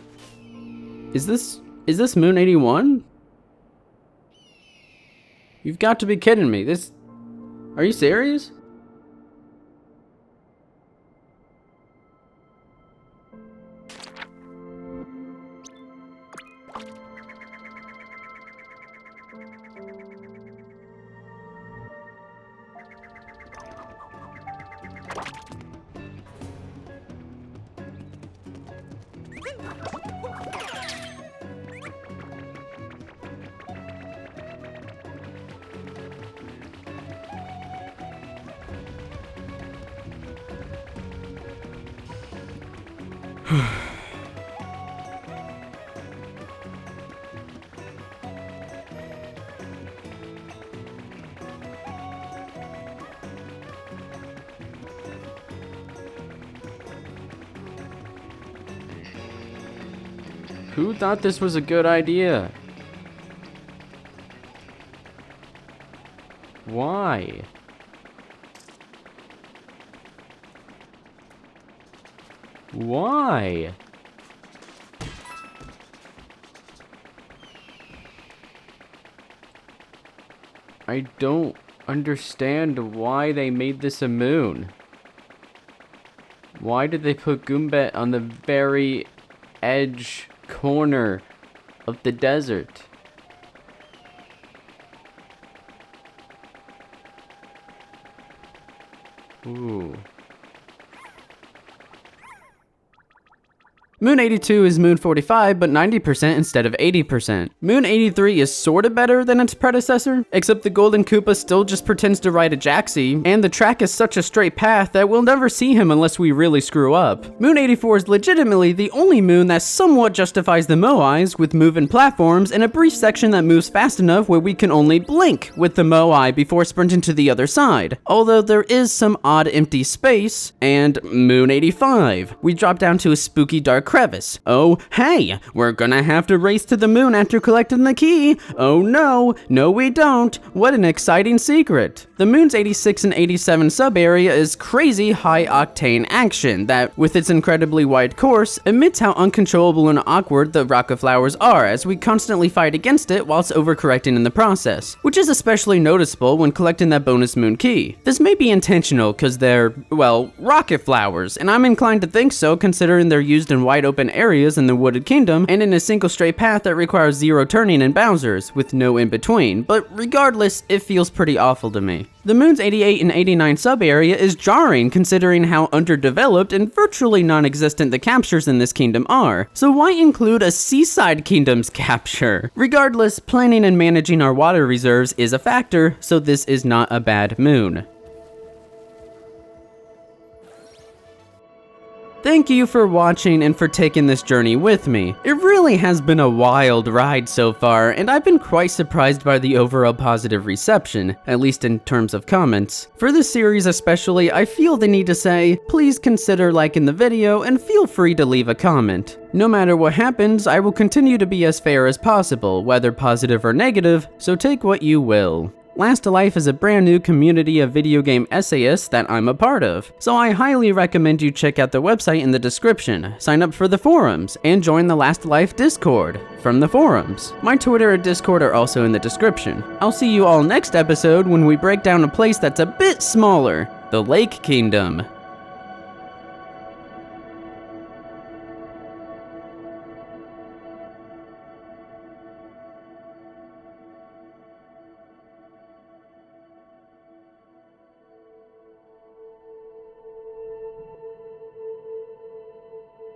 Is this Moon 81? You've got to be kidding me. Are you serious? Who thought this was a good idea? Why? Why? I don't understand why they made this a moon. Why did they put Goombet on the very edge corner of the desert? Ooh. Moon 82 is Moon 45, but 90% instead of 80%. Moon 83 is sorta better than its predecessor, except the Golden Koopa still just pretends to ride a Jaxi, and the track is such a straight path that we'll never see him unless we really screw up. Moon 84 is legitimately the only moon that somewhat justifies the Moais, with moving platforms and a brief section that moves fast enough where we can only blink with the Moai before sprinting to the other side. Although there is some odd empty space, and Moon 85. We drop down to a spooky dark crevice. Oh, hey, we're gonna have to race to the moon after collecting the key. Oh no, no we don't. What an exciting secret. The moon's 86 and 87 sub-area is crazy high-octane action that, with its incredibly wide course, admits how uncontrollable and awkward the rocket flowers are as we constantly fight against it whilst overcorrecting in the process, which is especially noticeable when collecting that bonus moon key. This may be intentional because they're, well, rocket flowers, and I'm inclined to think so considering they're used in wide open areas in the Wooded Kingdom and in a single straight path that requires zero turning in Bowser's, with no in between, but regardless, it feels pretty awful to me. The moon's 88 and 89 sub-area is jarring considering how underdeveloped and virtually non-existent the captures in this kingdom are, so why include a seaside kingdom's capture? Regardless, planning and managing our water reserves is a factor, so this is not a bad moon. Thank you for watching and for taking this journey with me. It really has been a wild ride so far, and I've been quite surprised by the overall positive reception, at least in terms of comments. For this series especially, I feel the need to say, please consider liking the video and feel free to leave a comment. No matter what happens, I will continue to be as fair as possible, whether positive or negative, so take what you will. Last Life is a brand new community of video game essayists that I'm a part of, so I highly recommend you check out the website in the description, sign up for the forums, and join the Last Life Discord from the forums. My Twitter and Discord are also in the description. I'll see you all next episode when we break down a place that's a bit smaller, the Lake Kingdom.